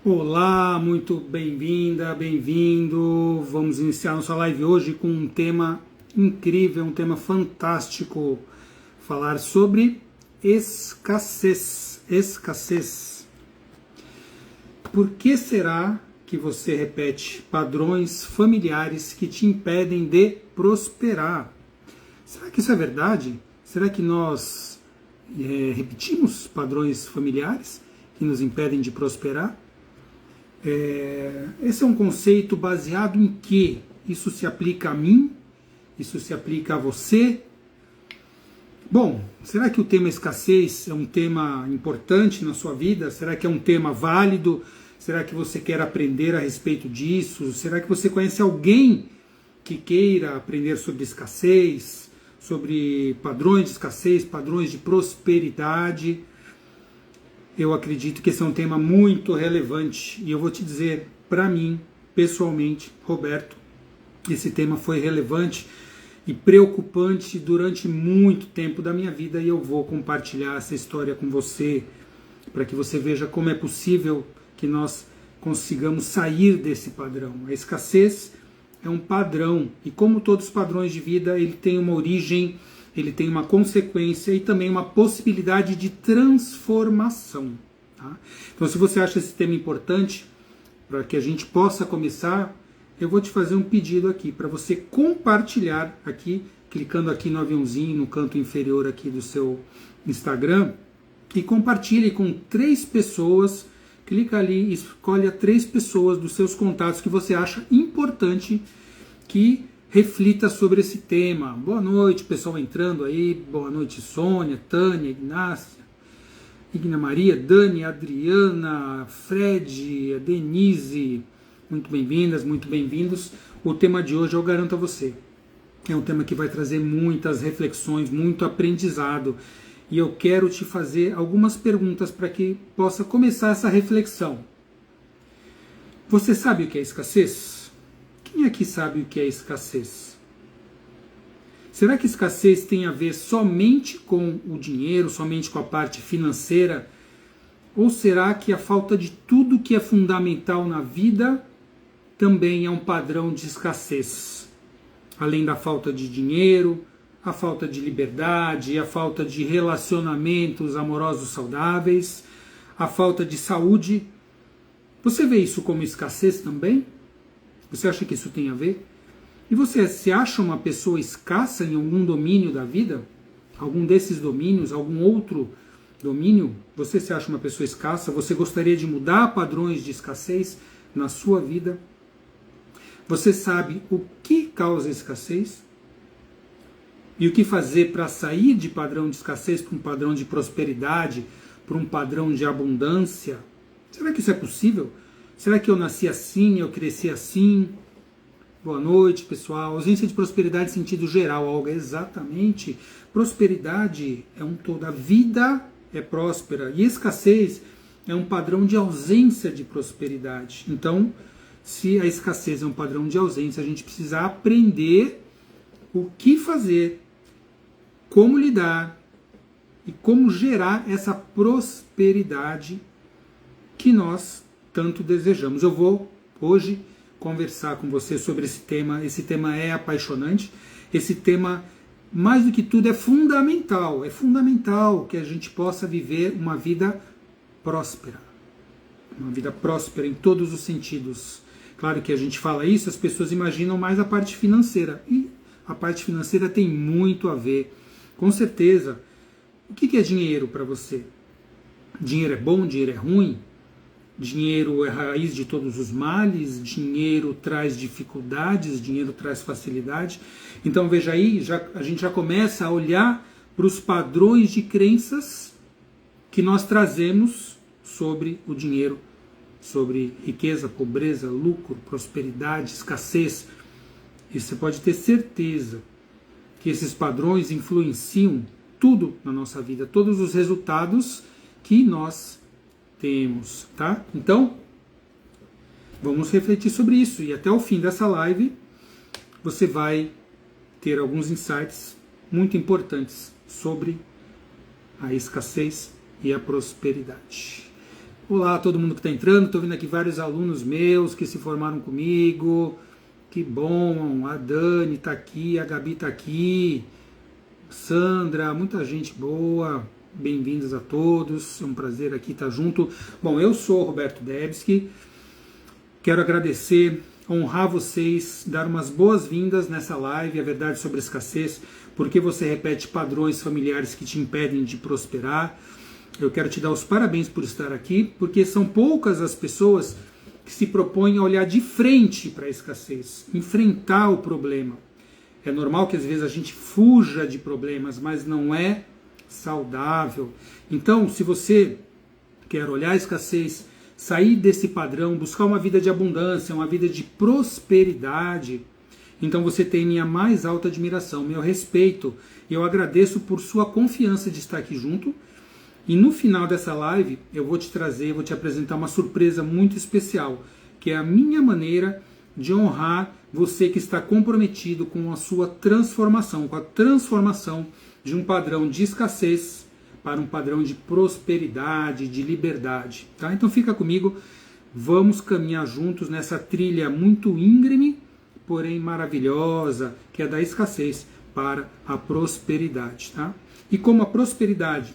Olá, muito bem-vinda, bem-vindo. Vamos iniciar nossa live hoje com um tema incrível, um tema fantástico. Falar sobre escassez. Escassez. Por que será que você repete padrões familiares que te impedem de prosperar? Será que isso é verdade? Será que nós repetimos padrões familiares que nos impedem de prosperar? Esse é um conceito baseado em que isso se aplica a mim, isso se aplica a você. Bom, será que o tema escassez é um tema importante na sua vida? Será que é um tema válido? Será que você quer aprender a respeito disso? Será que você conhece alguém que queira aprender sobre escassez, sobre padrões de escassez, padrões de prosperidade? Eu acredito que esse é um tema muito relevante e eu vou te dizer, para mim, pessoalmente, Roberto, esse tema foi relevante e preocupante durante muito tempo da minha vida e eu vou compartilhar essa história com você para que você veja como é possível que nós consigamos sair desse padrão. A escassez é um padrão e como todos os padrões de vida, ele tem uma origem, ele tem uma consequência e também uma possibilidade de transformação. Tá? Então, se você acha esse tema importante, para que a gente possa começar, eu vou te fazer um pedido aqui, para você compartilhar aqui, clicando aqui no aviãozinho, no canto inferior aqui do seu Instagram, e compartilhe com 3 pessoas, clica ali e escolhe 3 pessoas dos seus contatos que você acha importante que reflita sobre esse tema. Boa noite, pessoal entrando aí. Boa noite, Sônia, Tânia, Ignácia, Igna Maria, Dani, Adriana, Fred, Denise. Muito bem-vindas, muito bem-vindos. O tema de hoje eu garanto a você. É um tema que vai trazer muitas reflexões, muito aprendizado. E eu quero te fazer algumas perguntas para que possa começar essa reflexão. Você sabe o que é escassez? Quem aqui sabe o que é escassez? Será que escassez tem a ver somente com o dinheiro, somente com a parte financeira? Ou será que a falta de tudo que é fundamental na vida também é um padrão de escassez? Além da falta de dinheiro, a falta de liberdade, a falta de relacionamentos amorosos saudáveis, a falta de saúde. Você vê isso como escassez também? Você acha que isso tem a ver? E você se acha uma pessoa escassa em algum domínio da vida? Algum desses domínios, algum outro domínio? Você se acha uma pessoa escassa? Você gostaria de mudar padrões de escassez na sua vida? Você sabe o que causa escassez? E o que fazer para sair de padrão de escassez para um padrão de prosperidade, para um padrão de abundância? Será que isso é possível? Será que eu nasci assim, eu cresci assim? Boa noite, pessoal. Ausência de prosperidade em sentido geral, Olga. Exatamente. Prosperidade é um todo. A vida é próspera. E escassez é um padrão de ausência de prosperidade. Então, se a escassez é um padrão de ausência, a gente precisa aprender o que fazer, como lidar e como gerar essa prosperidade que nós tanto desejamos. Eu vou hoje conversar com você sobre esse tema. Esse tema é apaixonante. Esse tema, mais do que tudo, é fundamental. É fundamental que a gente possa viver uma vida próspera. Uma vida próspera em todos os sentidos. Claro que a gente fala isso, as pessoas imaginam mais a parte financeira. E a parte financeira tem muito a ver. Com certeza. O que é dinheiro para você? Dinheiro é bom? Dinheiro é ruim? Dinheiro é a raiz de todos os males, dinheiro traz dificuldades, dinheiro traz facilidade. Então veja aí, a gente já começa a olhar para os padrões de crenças que nós trazemos sobre o dinheiro, sobre riqueza, pobreza, lucro, prosperidade, escassez. E você pode ter certeza que esses padrões influenciam tudo na nossa vida, todos os resultados que nós temos, tá? Então, vamos refletir sobre isso e até o fim dessa live você vai ter alguns insights muito importantes sobre a escassez e a prosperidade. Olá, todo mundo que está entrando. Estou vendo aqui vários alunos meus que se formaram comigo. Que bom. A Dani está aqui, a Gabi está aqui. Sandra, muita gente boa. Bem-vindos a todos. É um prazer aqui estar junto. Bom, eu sou o Roberto Debski. Quero agradecer, honrar vocês, dar umas boas-vindas nessa live, a verdade sobre escassez, porque você repete padrões familiares que te impedem de prosperar. Eu quero te dar os parabéns por estar aqui, porque são poucas as pessoas que se propõem a olhar de frente para a escassez, enfrentar o problema. É normal que às vezes a gente fuja de problemas, mas não é saudável. Então, se você quer olhar a escassez, sair desse padrão, buscar uma vida de abundância, uma vida de prosperidade, então você tem minha mais alta admiração, meu respeito, e eu agradeço por sua confiança de estar aqui junto. E no final dessa live eu vou te trazer, vou te apresentar uma surpresa muito especial, que é a minha maneira de honrar você que está comprometido com a sua transformação, com a transformação de um padrão de escassez para um padrão de prosperidade, de liberdade. Tá? Então fica comigo, vamos caminhar juntos nessa trilha muito íngreme, porém maravilhosa, que é da escassez para a prosperidade. Tá? E como a prosperidade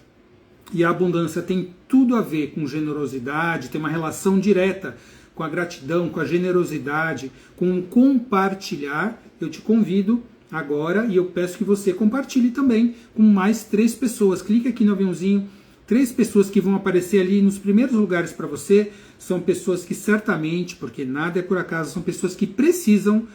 e a abundância tem tudo a ver com generosidade, tem uma relação direta com a gratidão, com a generosidade, com o compartilhar. Eu te convido agora e eu peço que você compartilhe também com mais 3 pessoas. Clique aqui no aviãozinho, 3 pessoas que vão aparecer ali nos primeiros lugares para você. São pessoas que certamente, porque nada é por acaso, são pessoas que precisam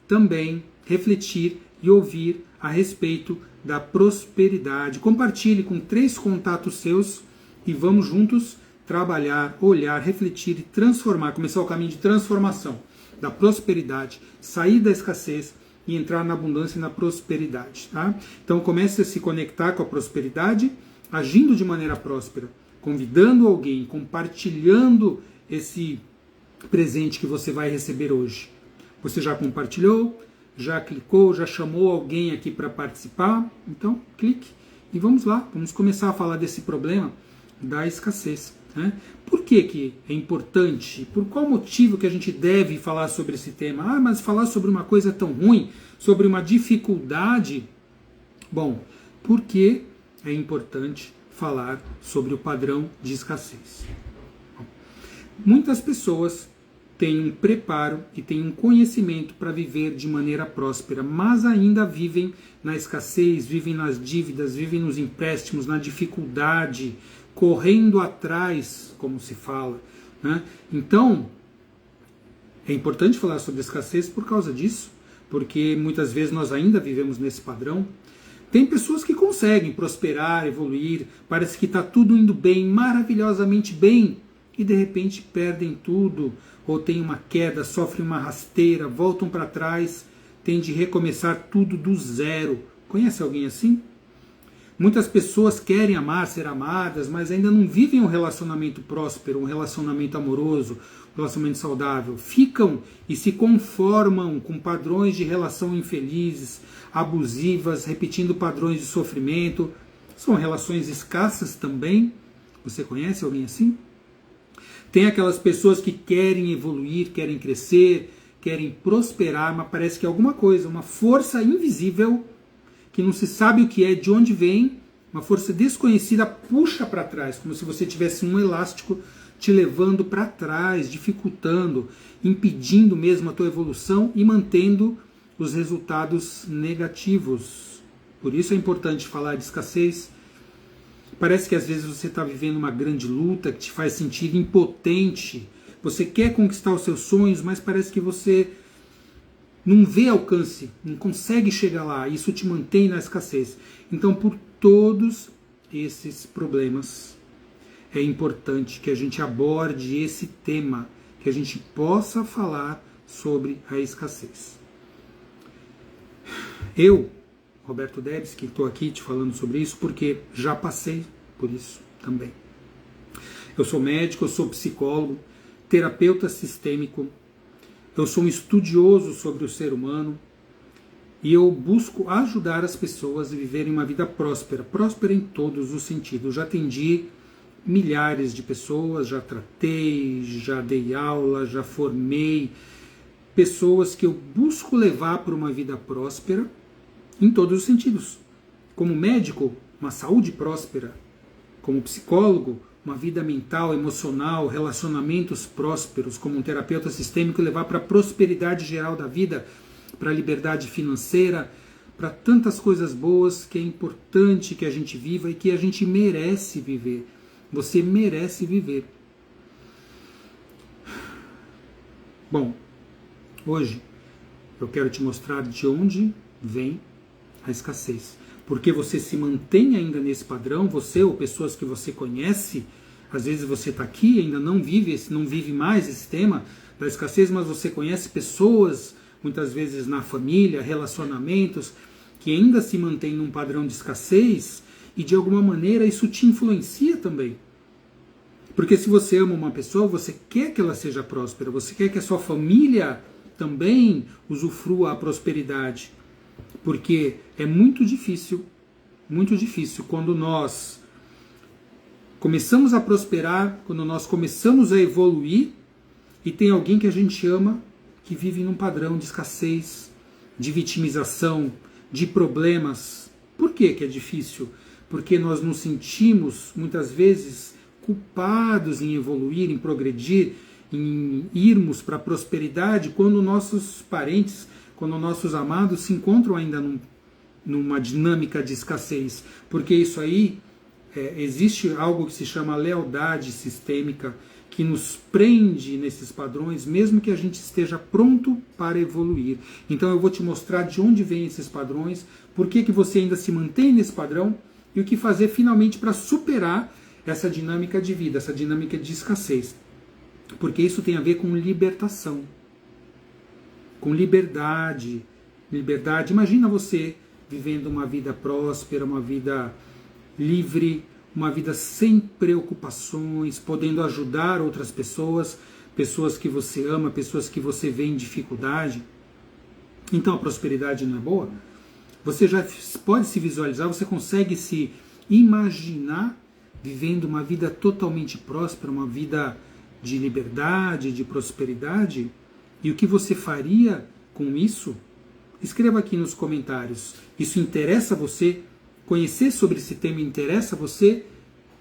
também refletir e ouvir a respeito da prosperidade. Compartilhe com 3 contatos seus e vamos juntos trabalhar, olhar, refletir e transformar, começar o caminho de transformação da prosperidade, sair da escassez e entrar na abundância e na prosperidade. Tá? Então comece a se conectar com a prosperidade, agindo de maneira próspera, convidando alguém, compartilhando esse presente que você vai receber hoje. Você já compartilhou? Já clicou, já chamou alguém aqui para participar? Então, clique e vamos lá, vamos começar a falar desse problema da escassez. Né? Por que é importante? Por qual motivo que a gente deve falar sobre esse tema? Ah, mas falar sobre uma coisa tão ruim, sobre uma dificuldade? Bom, porque é importante falar sobre o padrão de escassez. Muitas pessoas têm um preparo e têm um conhecimento para viver de maneira próspera, mas ainda vivem na escassez, vivem nas dívidas, vivem nos empréstimos, na dificuldade, correndo atrás, como se fala. Né? Então, é importante falar sobre escassez por causa disso, porque muitas vezes nós ainda vivemos nesse padrão. Tem pessoas que conseguem prosperar, evoluir, parece que está tudo indo bem, maravilhosamente bem, e de repente perdem tudo, ou tem uma queda, sofrem uma rasteira, voltam para trás, têm de recomeçar tudo do zero. Conhece alguém assim? Muitas pessoas querem amar, ser amadas, mas ainda não vivem um relacionamento próspero, um relacionamento amoroso, um relacionamento saudável. Ficam e se conformam com padrões de relação infelizes, abusivas, repetindo padrões de sofrimento. São relações escassas também. Você conhece alguém assim? Tem aquelas pessoas que querem evoluir, querem crescer, querem prosperar, mas parece que é alguma coisa, uma força invisível, que não se sabe o que é, de onde vem, uma força desconhecida puxa para trás, como se você tivesse um elástico te levando para trás, dificultando, impedindo mesmo a tua evolução e mantendo os resultados negativos. Por isso é importante falar de escassez. Parece que às vezes você está vivendo uma grande luta que te faz sentir impotente. Você quer conquistar os seus sonhos, mas parece que você não vê alcance, não consegue chegar lá. Isso te mantém na escassez. Então, por todos esses problemas, é importante que a gente aborde esse tema, que a gente possa falar sobre a escassez. Eu, Roberto Debski, estou aqui te falando sobre isso porque já passei por isso também. Eu sou médico, eu sou psicólogo, terapeuta sistêmico, eu sou um estudioso sobre o ser humano e eu busco ajudar as pessoas a viverem uma vida próspera, próspera em todos os sentidos. Eu já atendi milhares de pessoas, já tratei, já dei aula, já formei pessoas que eu busco levar para uma vida próspera em todos os sentidos. Como médico, uma saúde próspera. Como psicólogo, uma vida mental, emocional, relacionamentos prósperos. Como um terapeuta sistêmico, levar para a prosperidade geral da vida, para a liberdade financeira, para tantas coisas boas que é importante que a gente viva e que a gente merece viver. Você merece viver. Bom, hoje eu quero te mostrar de onde vem a escassez. Porque você se mantém ainda nesse padrão, você ou pessoas que você conhece, às vezes você está aqui e ainda não vive mais esse tema da escassez, mas você conhece pessoas, muitas vezes na família, relacionamentos, que ainda se mantém num padrão de escassez e de alguma maneira isso te influencia também. Porque se você ama uma pessoa, você quer que ela seja próspera, você quer que a sua família também usufrua a prosperidade. Porque é muito difícil quando nós começamos a prosperar, quando nós começamos a evoluir e tem alguém que a gente ama que vive num padrão de escassez, de vitimização, de problemas. Por que é difícil? Porque nós nos sentimos, muitas vezes, culpados em evoluir, em progredir, em irmos para a prosperidade, quando nossos parentes, quando nossos amados se encontram ainda numa dinâmica de escassez. Porque isso aí, existe algo que se chama lealdade sistêmica, que nos prende nesses padrões, mesmo que a gente esteja pronto para evoluir. Então eu vou te mostrar de onde vêm esses padrões, por que você ainda se mantém nesse padrão e o que fazer finalmente para superar essa dinâmica de vida, essa dinâmica de escassez. Porque isso tem a ver com libertação, com liberdade. Liberdade. Imagina você vivendo uma vida próspera, uma vida livre, uma vida sem preocupações, podendo ajudar outras pessoas, pessoas que você ama, pessoas que você vê em dificuldade. Então a prosperidade não é boa? Você já pode se visualizar, você consegue se imaginar vivendo uma vida totalmente próspera, uma vida de liberdade, de prosperidade? E o que você faria com isso? Escreva aqui nos comentários. Isso interessa a você? Conhecer sobre esse tema interessa a você?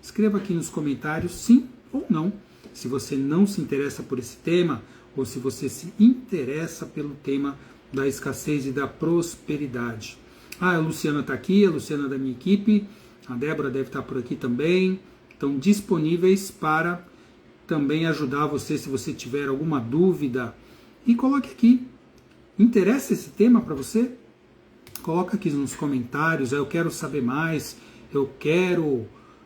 Escreva aqui nos comentários sim ou não. Se você não se interessa por esse tema, ou se você se interessa pelo tema da escassez e da prosperidade. A Luciana está aqui, a Luciana da minha equipe, a Débora deve estar por aqui também. Estão disponíveis para também ajudar você se você tiver alguma dúvida. E coloque aqui. Interessa esse tema para você? Coloca aqui nos comentários. Eu quero saber mais. Eu quero.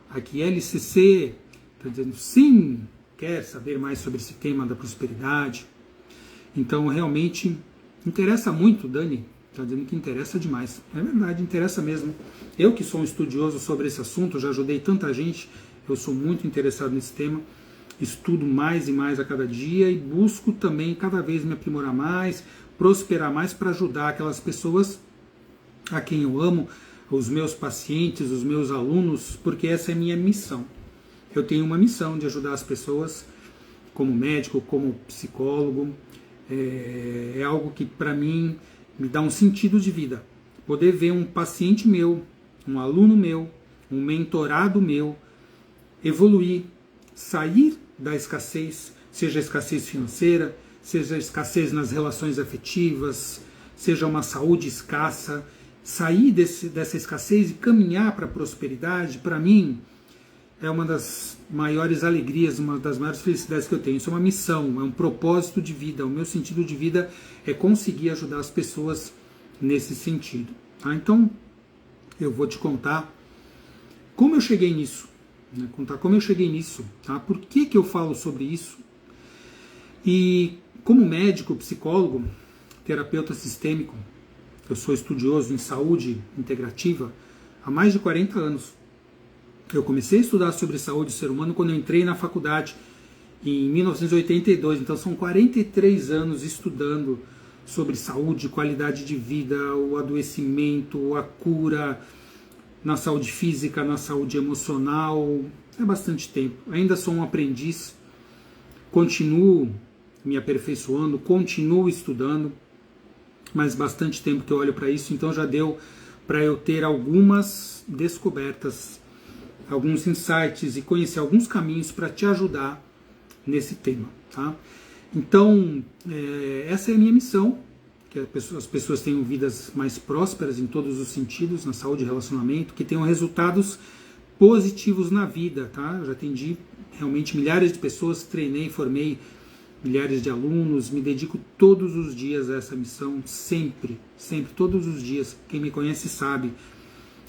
Aqui LCC está dizendo sim, quer saber mais sobre esse tema da prosperidade. Então realmente interessa muito, Dani. Está dizendo que interessa demais. É verdade, interessa mesmo. Eu que sou um estudioso sobre esse assunto, já ajudei tanta gente, eu sou muito interessado nesse tema, estudo mais e mais a cada dia e busco também cada vez me aprimorar mais, prosperar mais para ajudar aquelas pessoas a quem eu amo, os meus pacientes, os meus alunos, porque essa é a minha missão. Eu tenho uma missão de ajudar as pessoas como médico, como psicólogo. É algo que para mim me dá um sentido de vida. Poder ver um paciente meu, um aluno meu, um mentorado meu, evoluir, sair da escassez, seja a escassez financeira, seja a escassez nas relações afetivas, seja uma saúde escassa, sair dessa escassez e caminhar para a prosperidade, para mim, é uma das maiores alegrias, uma das maiores felicidades que eu tenho. Isso é uma missão, é um propósito de vida. O meu sentido de vida é conseguir ajudar as pessoas nesse sentido. Tá? Então, eu vou te contar como eu cheguei nisso. Né? Contar como eu cheguei nisso. Tá? Por que eu falo sobre isso? E como médico, psicólogo, terapeuta sistêmico, eu sou estudioso em saúde integrativa há mais de 40 anos. Eu comecei a estudar sobre saúde do ser humano quando eu entrei na faculdade, em 1982. Então são 43 anos estudando sobre saúde, qualidade de vida, o adoecimento, a cura, na saúde física, na saúde emocional. é bastante tempo. Ainda sou um aprendiz, continuo me aperfeiçoando, continuo estudando, mas bastante tempo que eu olho para isso, então já deu para eu ter algumas descobertas, alguns insights e conhecer alguns caminhos para te ajudar nesse tema, tá? Então, essa é a minha missão, que as pessoas tenham vidas mais prósperas em todos os sentidos, na saúde e relacionamento, que tenham resultados positivos na vida, tá? Eu já atendi realmente milhares de pessoas, treinei, formei milhares de alunos, me dedico todos os dias a essa missão, sempre, todos os dias. Quem me conhece sabe,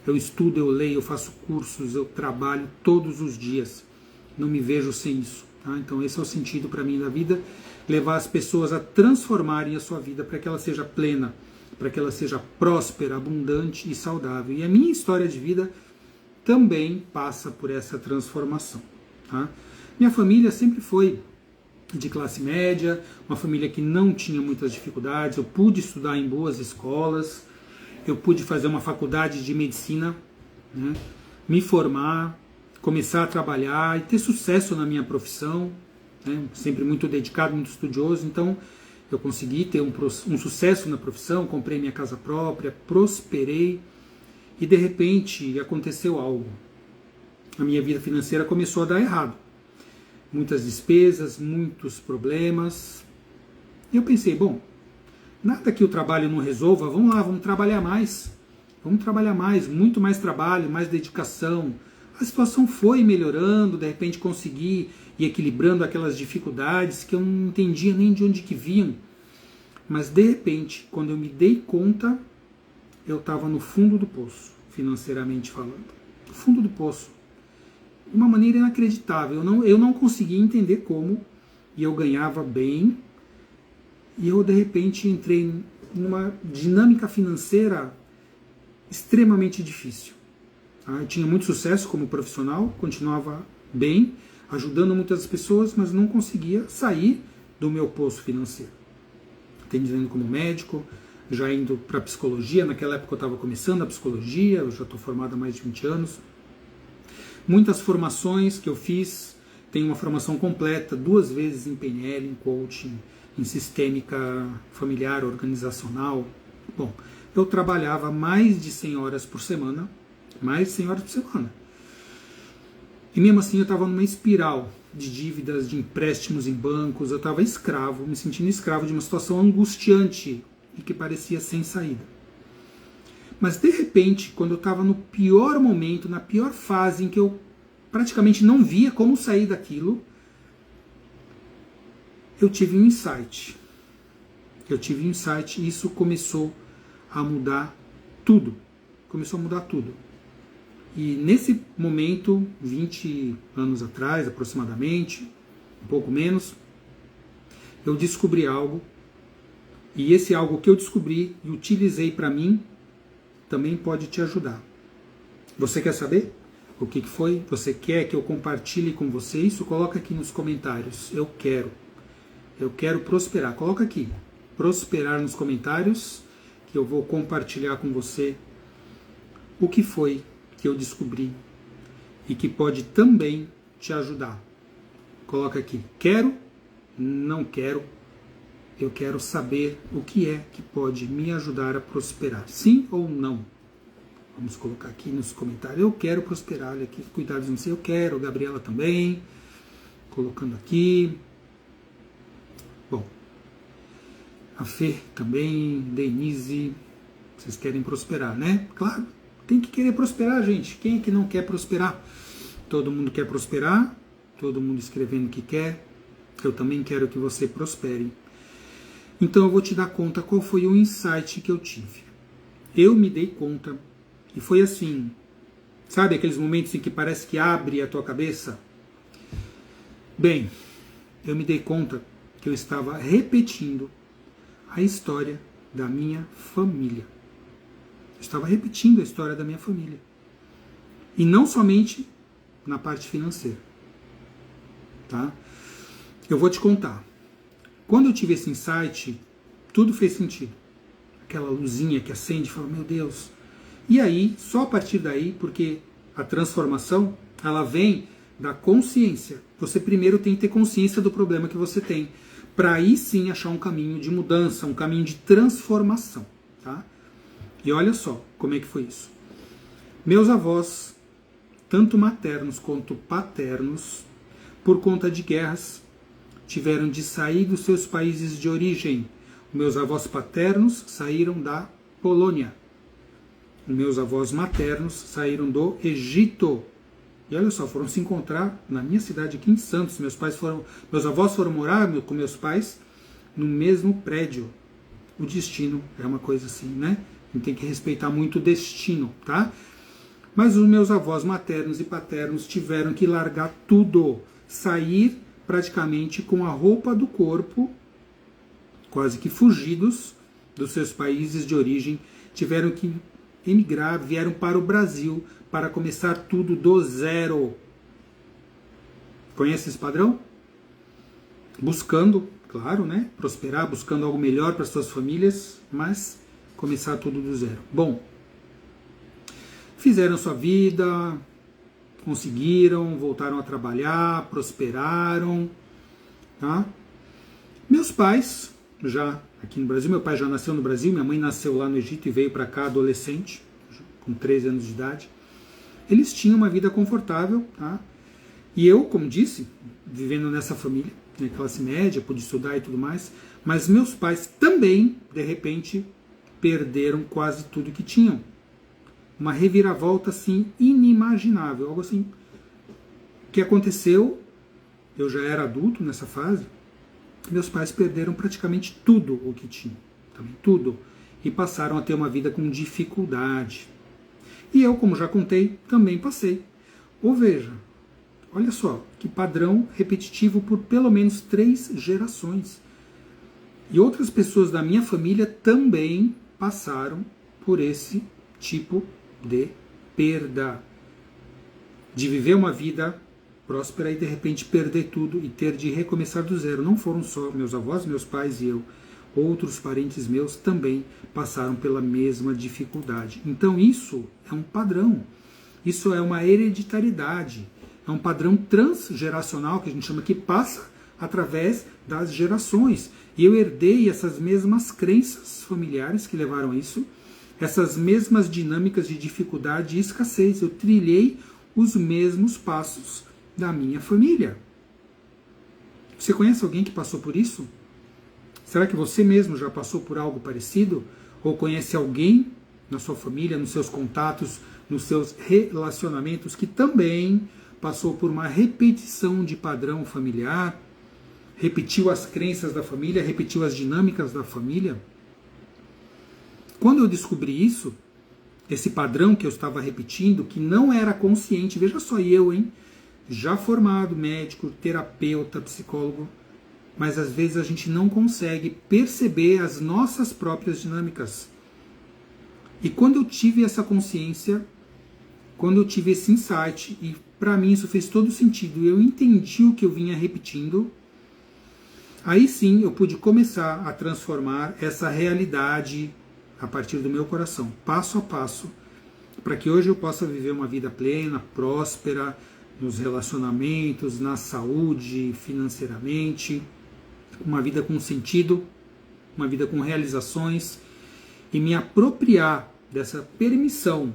eu estudo, eu leio, eu faço cursos, eu trabalho todos os dias, não me vejo sem isso, tá? Então esse é o sentido para mim da vida, levar as pessoas a transformarem a sua vida para que ela seja plena, para que ela seja próspera, abundante e saudável. E a minha história de vida também passa por essa transformação, tá? Minha família sempre foi de classe média, uma família que não tinha muitas dificuldades, eu pude estudar em boas escolas, eu pude fazer uma faculdade de medicina, né, me formar, começar a trabalhar e ter sucesso na minha profissão, né, sempre muito dedicado, muito estudioso, então eu consegui ter um sucesso na profissão, comprei minha casa própria, prosperei e de repente aconteceu algo. A minha vida financeira começou a dar errado. Muitas despesas, muitos problemas. E eu pensei, bom, nada que o trabalho não resolva, vamos lá, vamos trabalhar mais. Vamos trabalhar mais, muito mais trabalho, mais dedicação. A situação foi melhorando, de repente consegui ir equilibrando aquelas dificuldades que eu não entendia nem de onde que vinham. Mas de repente, quando eu me dei conta, eu estava no fundo do poço, financeiramente falando. No fundo do poço. De uma maneira inacreditável. Eu não conseguia entender como, e eu ganhava bem, e eu de repente entrei numa dinâmica financeira extremamente difícil. Eu tinha muito sucesso como profissional, continuava bem, ajudando muitas pessoas, mas não conseguia sair do meu poço financeiro. Atendendo como médico, já indo para a psicologia, naquela época eu estava começando a psicologia, eu já estou formado há mais de 20 anos. Muitas formações que eu fiz, tenho uma formação completa, 2 vezes em PNL, em coaching, em sistêmica familiar, organizacional. Bom, eu trabalhava mais de 100 horas por semana, E mesmo assim eu estava numa espiral de dívidas, de empréstimos em bancos, eu estava escravo, me sentindo escravo de uma situação angustiante e que parecia sem saída. Mas de repente, quando eu estava no pior momento, na pior fase, em que eu praticamente não via como sair daquilo, eu tive um insight. E isso começou a mudar tudo. E nesse momento, 20 anos atrás, aproximadamente, um pouco menos, eu descobri algo. E esse algo que eu descobri e utilizei para mim, também pode te ajudar. Você quer saber o que foi? Você quer que eu compartilhe com você isso? Coloca aqui nos comentários. Eu quero prosperar. Coloca aqui, prosperar nos comentários, que eu vou compartilhar com você o que foi que eu descobri e que pode também te ajudar. Coloca aqui, quero, não quero, eu quero saber o que é que pode me ajudar a prosperar. Sim ou não? Vamos colocar aqui nos comentários. Eu quero prosperar. Olha aqui, cuidados não sei. Eu quero. Gabriela também. Colocando aqui. Bom. A Fê também. Denise. Vocês querem prosperar, né? Claro. Tem que querer prosperar, gente. Quem é que não quer prosperar? Todo mundo quer prosperar. Todo mundo escrevendo que quer. Eu também quero que você prospere. Então eu vou te dar conta qual foi o insight que eu tive. Eu me dei conta, e foi assim, sabe aqueles momentos em que parece que abre a tua cabeça? Bem, eu me dei conta que eu estava repetindo a história da minha família. Eu estava repetindo a história da minha família. E não somente na parte financeira. Tá? Eu vou te contar. Quando eu tive esse insight, tudo fez sentido. Aquela luzinha que acende e fala, meu Deus. E aí, só a partir daí, porque a transformação, ela vem da consciência. Você primeiro tem que ter consciência do problema que você tem, para aí sim achar um caminho de mudança, um caminho de transformação, tá? E olha só como é que foi isso. Meus avós, tanto maternos quanto paternos, por conta de guerras, tiveram de sair dos seus países de origem. Meus avós paternos saíram da Polônia. Meus avós maternos saíram do Egito. E olha só, foram se encontrar na minha cidade aqui em Santos. Meus avós foram morar com meus pais no mesmo prédio. O destino é uma coisa assim, né? A gente tem que respeitar muito o destino, tá? Mas os meus avós maternos e paternos tiveram que largar tudo, sair praticamente com a roupa do corpo, quase que fugidos dos seus países de origem, tiveram que emigrar, vieram para o Brasil para começar tudo do zero. Conhece esse padrão? Buscando, claro, né, prosperar, buscando algo melhor para suas famílias, mas começar tudo do zero. Bom, fizeram sua vida, conseguiram, voltaram a trabalhar, prosperaram, tá? Meus pais, já aqui no Brasil, meu pai já nasceu no Brasil, minha mãe nasceu lá no Egito e veio para cá adolescente, com 13 anos de idade. Eles tinham uma vida confortável, tá? E eu, como disse, vivendo nessa família, né, classe média, pude estudar e tudo mais, mas meus pais também, de repente, perderam quase tudo que tinham. Uma reviravolta assim inimaginável, algo assim que aconteceu. Eu já era adulto nessa fase. Meus pais perderam praticamente tudo o que tinham, também tudo, e passaram a ter uma vida com dificuldade. E eu, como já contei, também passei. Ou veja, olha só que padrão repetitivo por pelo menos 3 gerações. E outras pessoas da minha família também passaram por esse tipo de perda, de viver uma vida próspera e de repente perder tudo e ter de recomeçar do zero. Não foram só meus avós, meus pais e eu, outros parentes meus também passaram pela mesma dificuldade. Então isso é um padrão, isso é uma hereditariedade, é um padrão transgeracional que a gente chama, que passa através das gerações. E eu herdei essas mesmas crenças familiares que levaram a isso, essas mesmas dinâmicas de dificuldade e escassez. Eu trilhei os mesmos passos da minha família. Você conhece alguém que passou por isso? Será que você mesmo já passou por algo parecido? Ou conhece alguém na sua família, nos seus contatos, nos seus relacionamentos, que também passou por uma repetição de padrão familiar, repetiu as crenças da família, repetiu as dinâmicas da família? Quando eu descobri isso, esse padrão que eu estava repetindo, que não era consciente, veja só, eu, já formado, médico, terapeuta, psicólogo, mas às vezes a gente não consegue perceber as nossas próprias dinâmicas. E quando eu tive essa consciência, quando eu tive esse insight, e para mim isso fez todo sentido, eu entendi o que eu vinha repetindo, aí sim eu pude começar a transformar essa realidade a partir do meu coração, passo a passo, para que hoje eu possa viver uma vida plena, próspera, nos relacionamentos, na saúde, financeiramente, uma vida com sentido, uma vida com realizações, e me apropriar dessa permissão,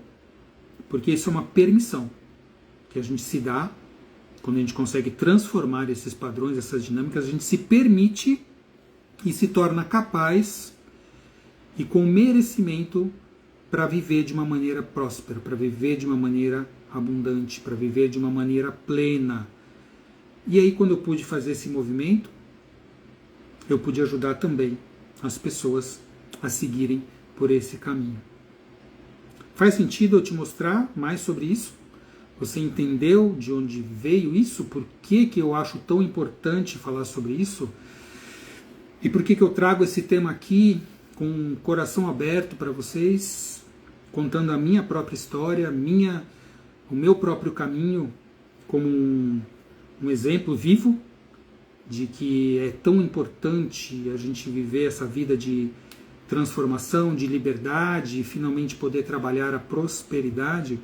porque isso é uma permissão que a gente se dá, quando a gente consegue transformar esses padrões, essas dinâmicas, a gente se permite e se torna capaz e com merecimento para viver de uma maneira próspera, para viver de uma maneira abundante, para viver de uma maneira plena. E aí, quando eu pude fazer esse movimento, eu pude ajudar também as pessoas a seguirem por esse caminho. Faz sentido eu te mostrar mais sobre isso? Você entendeu de onde veio isso? Por que eu acho tão importante falar sobre isso? E por que eu trago esse tema aqui com o coração aberto para vocês, contando a minha própria história, o meu próprio caminho, como um exemplo vivo de que é tão importante a gente viver essa vida de transformação, de liberdade e finalmente poder trabalhar a prosperidade?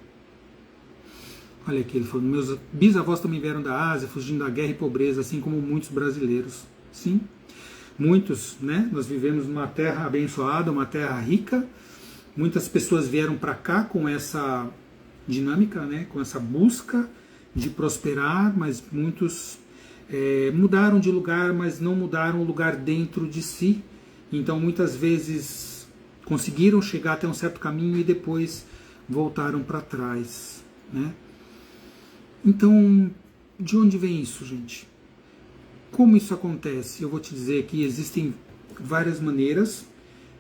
Olha aqui, ele falou, meus bisavós também vieram da Ásia, fugindo da guerra e pobreza, assim como muitos brasileiros. Sim, muitos, né? Nós vivemos numa terra abençoada, uma terra rica. Muitas pessoas vieram para cá com essa dinâmica, né? Com essa busca de prosperar, mas muitos mudaram de lugar, mas não mudaram o lugar dentro de si. Então, muitas vezes conseguiram chegar até um certo caminho e depois voltaram para trás, né? Então, de onde vem isso, gente? Como isso acontece? Eu vou te dizer que existem várias maneiras,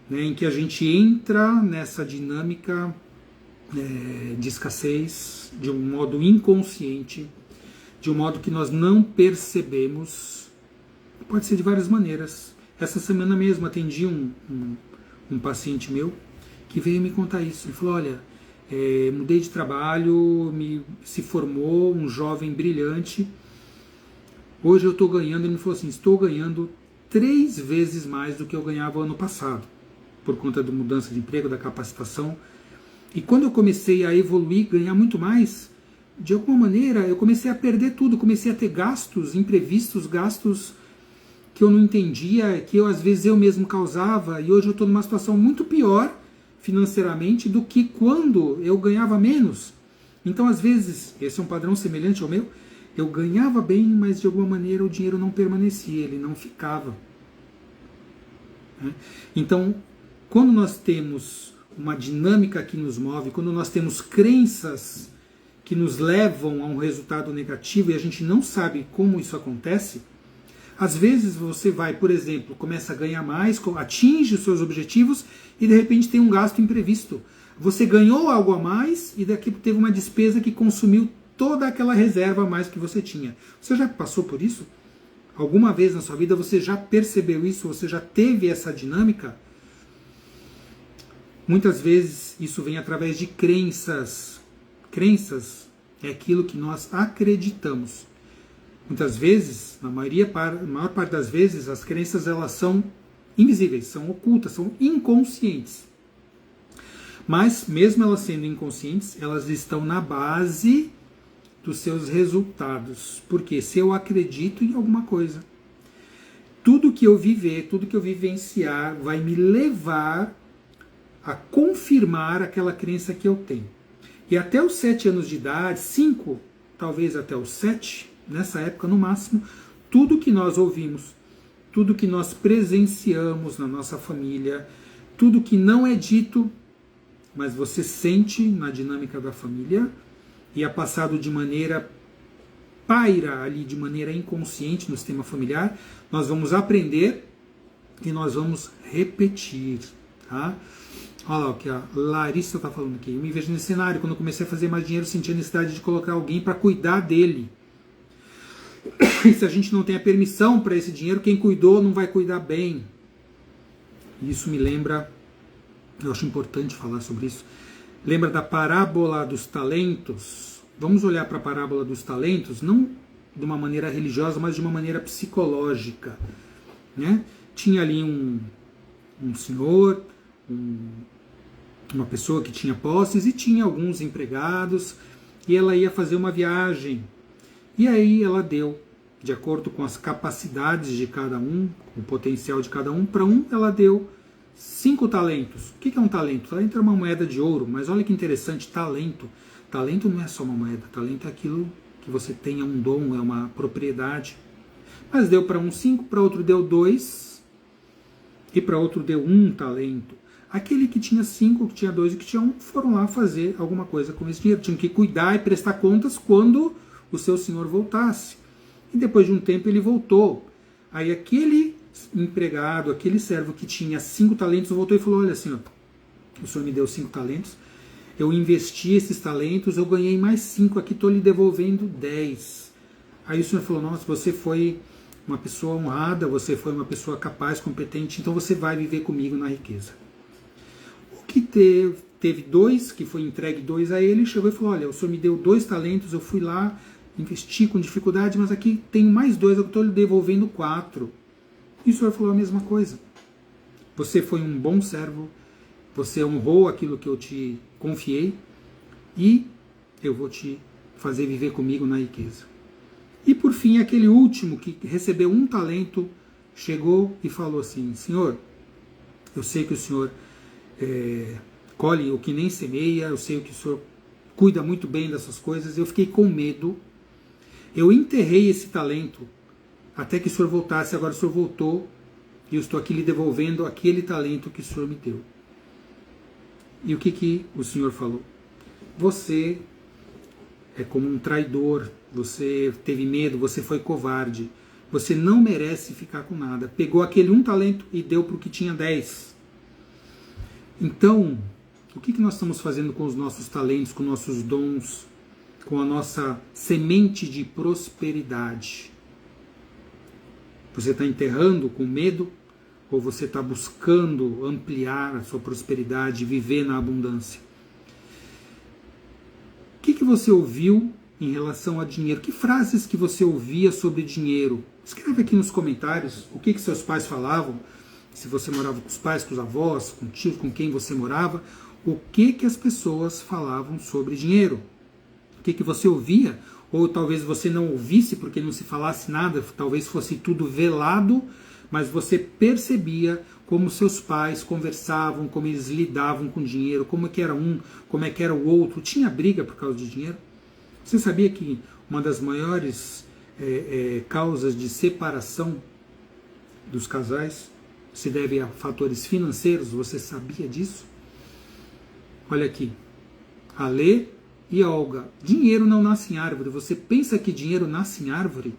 né, em que a gente entra nessa dinâmica de escassez de um modo inconsciente, de um modo que nós não percebemos. Pode ser de várias maneiras. Essa semana mesmo atendi um paciente meu que veio me contar isso. Ele falou, olha, mudei de trabalho, se formou um jovem brilhante. Hoje eu estou ganhando, ele me falou assim, estou ganhando 3 vezes mais do que eu ganhava ano passado, por conta da mudança de emprego, da capacitação. E quando eu comecei a evoluir, ganhar muito mais, de alguma maneira eu comecei a perder tudo, comecei a ter gastos imprevistos, gastos que eu não entendia, que às vezes eu mesmo causava, e hoje eu estou numa situação muito pior financeiramente do que quando eu ganhava menos. Então, às vezes, esse é um padrão semelhante ao meu, eu ganhava bem, mas de alguma maneira o dinheiro não permanecia, ele não ficava. Então, quando nós temos uma dinâmica que nos move, quando nós temos crenças que nos levam a um resultado negativo e a gente não sabe como isso acontece, às vezes você vai, por exemplo, começa a ganhar mais, atinge os seus objetivos e de repente tem um gasto imprevisto. Você ganhou algo a mais e daqui teve uma despesa que consumiu toda aquela reserva a mais que você tinha. Você já passou por isso? Alguma vez na sua vida você já percebeu isso? Você já teve essa dinâmica? Muitas vezes isso vem através de crenças. Crenças é aquilo que nós acreditamos. Muitas vezes, na maior parte das vezes, as crenças elas são invisíveis, são ocultas, são inconscientes. Mas, mesmo elas sendo inconscientes, elas estão na base dos seus resultados. Porque se eu acredito em alguma coisa, tudo que eu viver, tudo que eu vivenciar vai me levar a confirmar aquela crença que eu tenho. E até os 7 anos de idade, 5, talvez até os 7, nessa época no máximo, tudo que nós ouvimos, tudo que nós presenciamos na nossa família, tudo que não é dito, mas você sente na dinâmica da família, e é passado de maneira paira ali, de maneira inconsciente no sistema familiar, nós vamos aprender e nós vamos repetir, tá? Olha lá o que a Larissa está falando aqui. Eu me vejo nesse cenário, quando eu comecei a fazer mais dinheiro, eu senti a necessidade de colocar alguém para cuidar dele. E se a gente não tem a permissão para esse dinheiro, quem cuidou não vai cuidar bem. Isso me lembra, eu acho importante falar sobre isso, lembra da parábola dos talentos? Vamos olhar para a parábola dos talentos, não de uma maneira religiosa, mas de uma maneira psicológica, né? Tinha ali um senhor, uma pessoa que tinha posses e tinha alguns empregados, e ela ia fazer uma viagem. E aí ela deu, de acordo com as capacidades de cada um, com o potencial de cada um, para um ela deu 5 talentos. O que é um talento? Talento é uma moeda de ouro, mas olha que interessante, talento. Talento não é só uma moeda, talento é aquilo que você tem, é um dom, é uma propriedade. Mas deu para um 5, para outro deu 2, e para outro deu 1 talento. Aquele que tinha 5, que tinha 2 e que tinha 1, foram lá fazer alguma coisa com esse dinheiro. Tinham que cuidar e prestar contas quando o seu senhor voltasse. E depois de um tempo ele voltou. Aí aquele empregado, aquele servo que tinha 5 talentos, voltou e falou, olha assim, ó, o senhor me deu 5 talentos, eu investi esses talentos, eu ganhei mais 5, aqui estou lhe devolvendo 10. Aí o senhor falou, nossa, você foi uma pessoa honrada, você foi uma pessoa capaz, competente, então você vai viver comigo na riqueza. O que teve 2, que foi entregue 2 a ele, chegou e falou, olha, o senhor me deu 2 talentos, eu fui lá, investi com dificuldade, mas aqui tenho mais 2, eu estou lhe devolvendo 4. E o senhor falou a mesma coisa. Você foi um bom servo, você honrou aquilo que eu te confiei, e eu vou te fazer viver comigo na riqueza. E por fim, aquele último que recebeu 1 talento, chegou e falou assim: Senhor, eu sei que o Senhor colhe o que nem semeia, eu sei que o Senhor cuida muito bem dessas coisas. Eu fiquei com medo, eu enterrei esse talento até que o Senhor voltasse. Agora o Senhor voltou e eu estou aqui lhe devolvendo aquele talento que o Senhor me deu. E o que o Senhor falou? Você é como um traidor, você teve medo, você foi covarde, você não merece ficar com nada. Pegou aquele 1 talento e deu para o que tinha 10. Então, o que nós estamos fazendo com os nossos talentos, com nossos dons, com a nossa semente de prosperidade? Você está enterrando com medo? Ou você está buscando ampliar a sua prosperidade, viver na abundância? O que você ouviu em relação a dinheiro? Que frases que você ouvia sobre dinheiro? Escreve aqui nos comentários o que seus pais falavam, se você morava com os pais, com os avós, com tios, com quem você morava, o que as pessoas falavam sobre dinheiro? O que você ouvia? Ou talvez você não ouvisse porque não se falasse nada, talvez fosse tudo velado, mas você percebia como seus pais conversavam, como eles lidavam com dinheiro, como é que era um, como é que era o outro. Tinha briga por causa de dinheiro? Você sabia que uma das maiores causas de separação dos casais se deve a fatores financeiros? Você sabia disso? Olha aqui, a Lê e a Olga. Dinheiro não nasce em árvore. Você pensa que dinheiro nasce em árvore?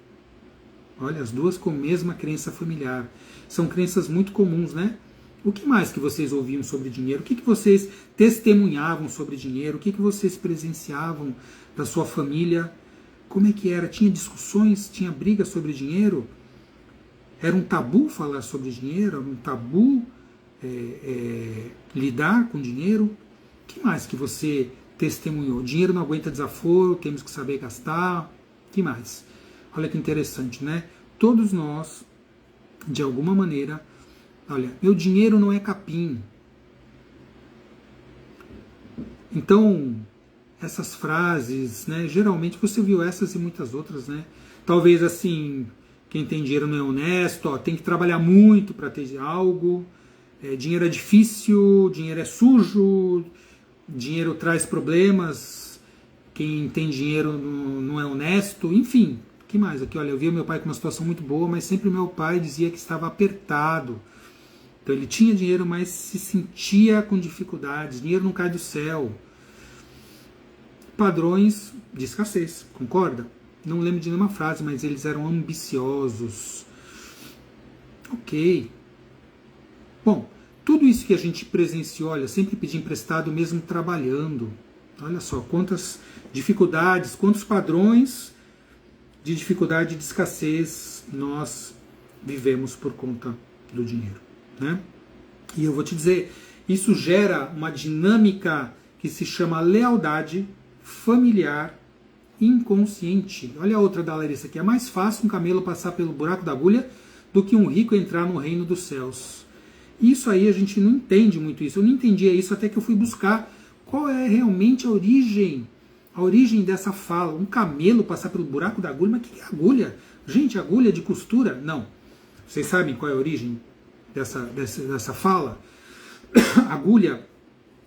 Olha, as duas com a mesma crença familiar. São crenças muito comuns, né? O que mais que vocês ouviam sobre dinheiro? O que vocês testemunhavam sobre dinheiro? O que vocês presenciavam da sua família? Como é que era? Tinha discussões? Tinha briga sobre dinheiro? Era um tabu falar sobre dinheiro? Era um tabu lidar com dinheiro? O que mais que você testemunhou? Dinheiro não aguenta desaforo, temos que saber gastar. O que mais? Olha que interessante, né? Todos nós, de alguma maneira, olha, meu dinheiro não é capim. Então, essas frases, né? Geralmente você viu essas e muitas outras, né? Talvez assim, quem tem dinheiro não é honesto, ó, tem que trabalhar muito para ter algo. Dinheiro é difícil, dinheiro é sujo, dinheiro traz problemas. Quem tem dinheiro não é honesto, enfim. Que mais aqui? Olha, eu vi meu pai com uma situação muito boa, mas sempre meu pai dizia que estava apertado. Então ele tinha dinheiro, mas se sentia com dificuldades. Dinheiro não cai do céu. Padrões de escassez, concorda? Não lembro de nenhuma frase, mas eles eram ambiciosos. Ok. Bom, tudo isso que a gente presenciou, olha, sempre pedir emprestado mesmo trabalhando. Olha só, quantas dificuldades, quantos padrões de dificuldade e de escassez nós vivemos por conta do dinheiro, né? E eu vou te dizer, isso gera uma dinâmica que se chama lealdade familiar inconsciente. Olha a outra da Larissa aqui. É mais fácil um camelo passar pelo buraco da agulha do que um rico entrar no reino dos céus. Isso aí a gente não entende muito isso. Eu não entendia isso até que eu fui buscar qual é realmente a origem dessa fala. Um camelo passar pelo buraco da agulha, mas o que é agulha? Gente, agulha de costura? Não. Vocês sabem qual é a origem dessa fala? Agulha,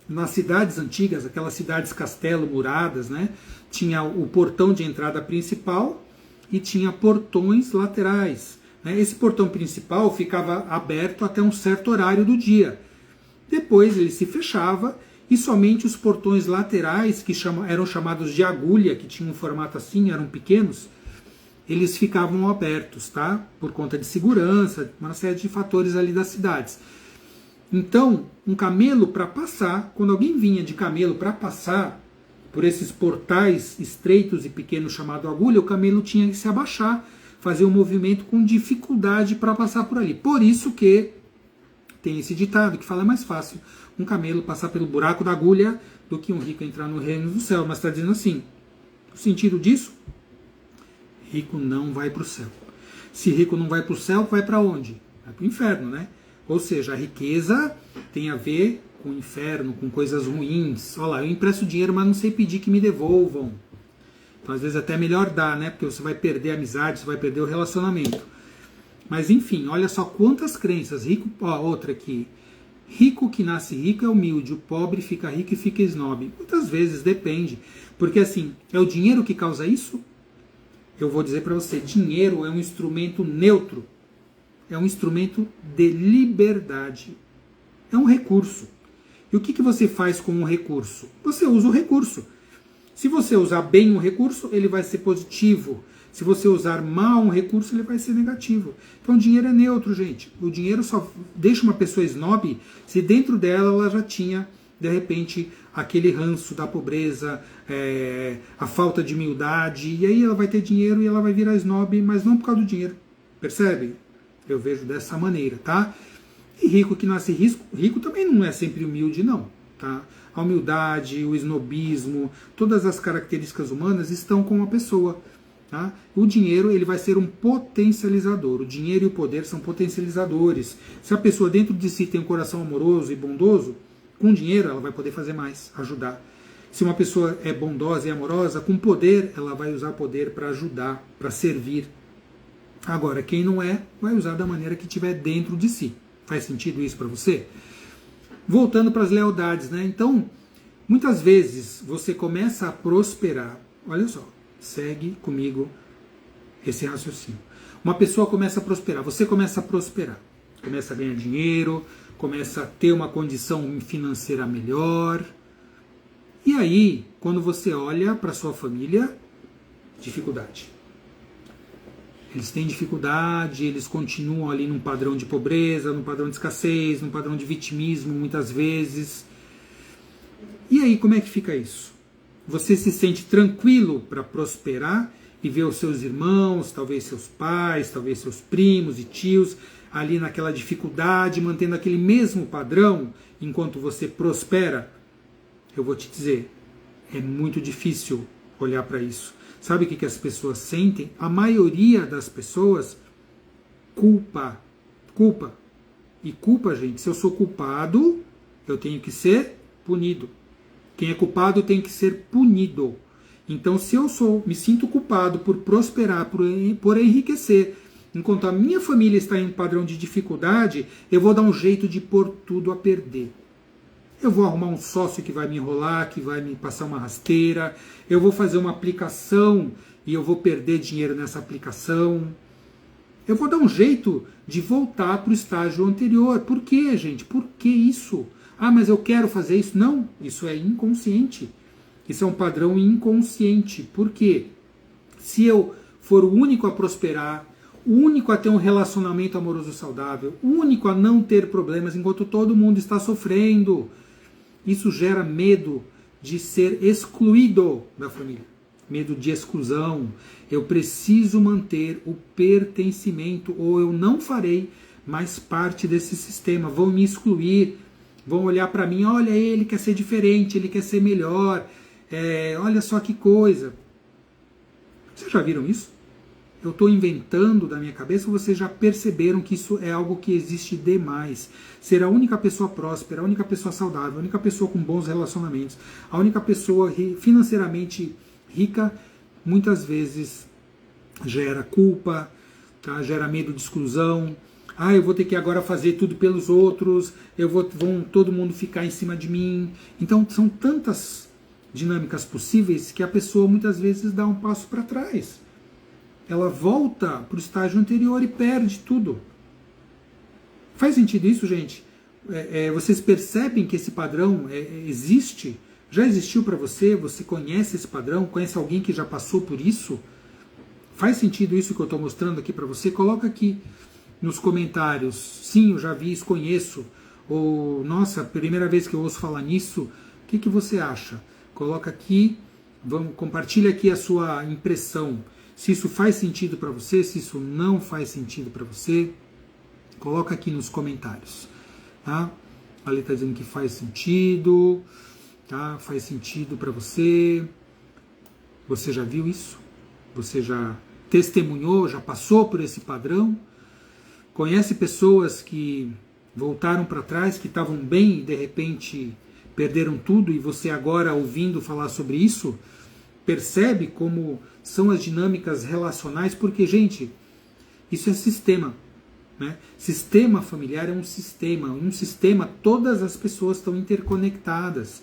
nas cidades antigas, aquelas cidades castelo muradas, né? Tinha o portão de entrada principal e tinha portões laterais. Né? Esse portão principal ficava aberto até um certo horário do dia. Depois ele se fechava e somente os portões laterais, que eram chamados de agulha, que tinham um formato assim, eram pequenos, eles ficavam abertos, tá? Por conta de segurança, uma série de fatores ali das cidades. Então, um camelo para passar, quando alguém vinha de camelo para passar por esses portais estreitos e pequenos chamado agulha, o camelo tinha que se abaixar, fazer um movimento com dificuldade para passar por ali. Por isso que tem esse ditado que fala: é mais fácil um camelo passar pelo buraco da agulha do que um rico entrar no reino do céu. Mas está dizendo assim, o sentido disso, rico não vai para o céu. Se rico não vai para o céu, vai para onde? Vai para o inferno, né? Ou seja, a riqueza tem a ver com o inferno, com coisas ruins. Olha lá, eu empresto dinheiro, mas não sei pedir que me devolvam. Então, às vezes, até é melhor dar, né? Porque você vai perder a amizade, você vai perder o relacionamento. Mas, enfim, olha só quantas crenças. Rico, ó, outra aqui. Rico que nasce rico é humilde, o pobre fica rico e fica snob. Muitas vezes depende. Porque, assim, é o dinheiro que causa isso? Eu vou dizer para você, dinheiro é um instrumento neutro. É um instrumento de liberdade. É um recurso. E o que você faz com o recurso? Você usa o recurso. Se você usar bem um recurso, ele vai ser positivo. Se você usar mal um recurso, ele vai ser negativo. Então o dinheiro é neutro, gente. O dinheiro só deixa uma pessoa snob se dentro dela ela já tinha, de repente, aquele ranço da pobreza, a falta de humildade. E aí ela vai ter dinheiro e ela vai virar snob, mas não por causa do dinheiro. Percebe? Eu vejo dessa maneira, tá? E rico que nasce rico também não é sempre humilde, não. Tá? A humildade, o snobismo, todas as características humanas estão com a pessoa. Tá? O dinheiro ele vai ser um potencializador. O dinheiro e o poder são potencializadores. Se a pessoa dentro de si tem um coração amoroso e bondoso, com dinheiro ela vai poder fazer mais, ajudar. Se uma pessoa é bondosa e amorosa, com poder ela vai usar poder para ajudar, para servir. Agora, quem não é, vai usar da maneira que tiver dentro de si. Faz sentido isso para você? Voltando para as lealdades, né? Então, muitas vezes você começa a prosperar. Olha só, segue comigo esse raciocínio. Uma pessoa começa a prosperar, você começa a prosperar. Começa a ganhar dinheiro, começa a ter uma condição financeira melhor. E aí, quando você olha para sua família, dificuldade. Eles têm dificuldade, eles continuam ali num padrão de pobreza, num padrão de escassez, num padrão de vitimismo, muitas vezes. E aí, como é que fica isso? Você se sente tranquilo para prosperar e ver os seus irmãos, talvez seus pais, talvez seus primos e tios, ali naquela dificuldade, mantendo aquele mesmo padrão enquanto você prospera? Eu vou te dizer, é muito difícil olhar para isso. Sabe o que as pessoas sentem? A maioria das pessoas, culpa. Culpa. E culpa, gente, se eu sou culpado, eu tenho que ser punido. Quem é culpado tem que ser punido. Então, se eu me sinto culpado por prosperar, por enriquecer, enquanto a minha família está em um padrão de dificuldade, eu vou dar um jeito de pôr tudo a perder. Eu vou arrumar um sócio que vai me enrolar, que vai me passar uma rasteira. Eu vou fazer uma aplicação e eu vou perder dinheiro nessa aplicação. Eu vou dar um jeito de voltar para o estágio anterior. Por quê, gente? Por que isso? Ah, mas eu quero fazer isso. Não, isso é inconsciente. Isso é um padrão inconsciente. Por quê? Se eu for o único a prosperar, o único a ter um relacionamento amoroso saudável, o único a não ter problemas enquanto todo mundo está sofrendo, isso gera medo de ser excluído da família. Medo de exclusão. Eu preciso manter o pertencimento ou eu não farei mais parte desse sistema. Vão me excluir, vão olhar para mim, olha, ele quer ser diferente, ele quer ser melhor, olha só que coisa. Vocês já viram isso? Eu estou inventando da minha cabeça, ou vocês já perceberam que isso é algo que existe demais? Ser a única pessoa próspera, a única pessoa saudável, a única pessoa com bons relacionamentos, a única pessoa financeiramente rica, muitas vezes gera culpa, tá? Gera medo de exclusão. Ah, eu vou ter que agora fazer tudo pelos outros, vão todo mundo ficar em cima de mim. Então são tantas dinâmicas possíveis que a pessoa muitas vezes dá um passo para trás. Ela volta para o estágio anterior e perde tudo. Faz sentido isso, gente? Vocês percebem que esse padrão existe? Já existiu para você? Você conhece esse padrão? Conhece alguém que já passou por isso? Faz sentido isso que eu estou mostrando aqui para você? Coloca aqui nos comentários. Sim, eu já vi isso, conheço. Ou, nossa, primeira vez que eu ouço falar nisso. O que você acha? Coloca aqui, compartilha aqui a sua impressão. Se isso faz sentido para você, se isso não faz sentido para você, coloca aqui nos comentários. Tá? A Lê está dizendo que faz sentido, tá? Faz sentido para você. Você já viu isso? Você já testemunhou, já passou por esse padrão? Conhece pessoas que voltaram para trás, que estavam bem e de repente perderam tudo, e você agora ouvindo falar sobre isso, percebe como são as dinâmicas relacionais, porque, gente, isso é sistema. Né? Sistema familiar é um sistema. Em um sistema, todas as pessoas estão interconectadas.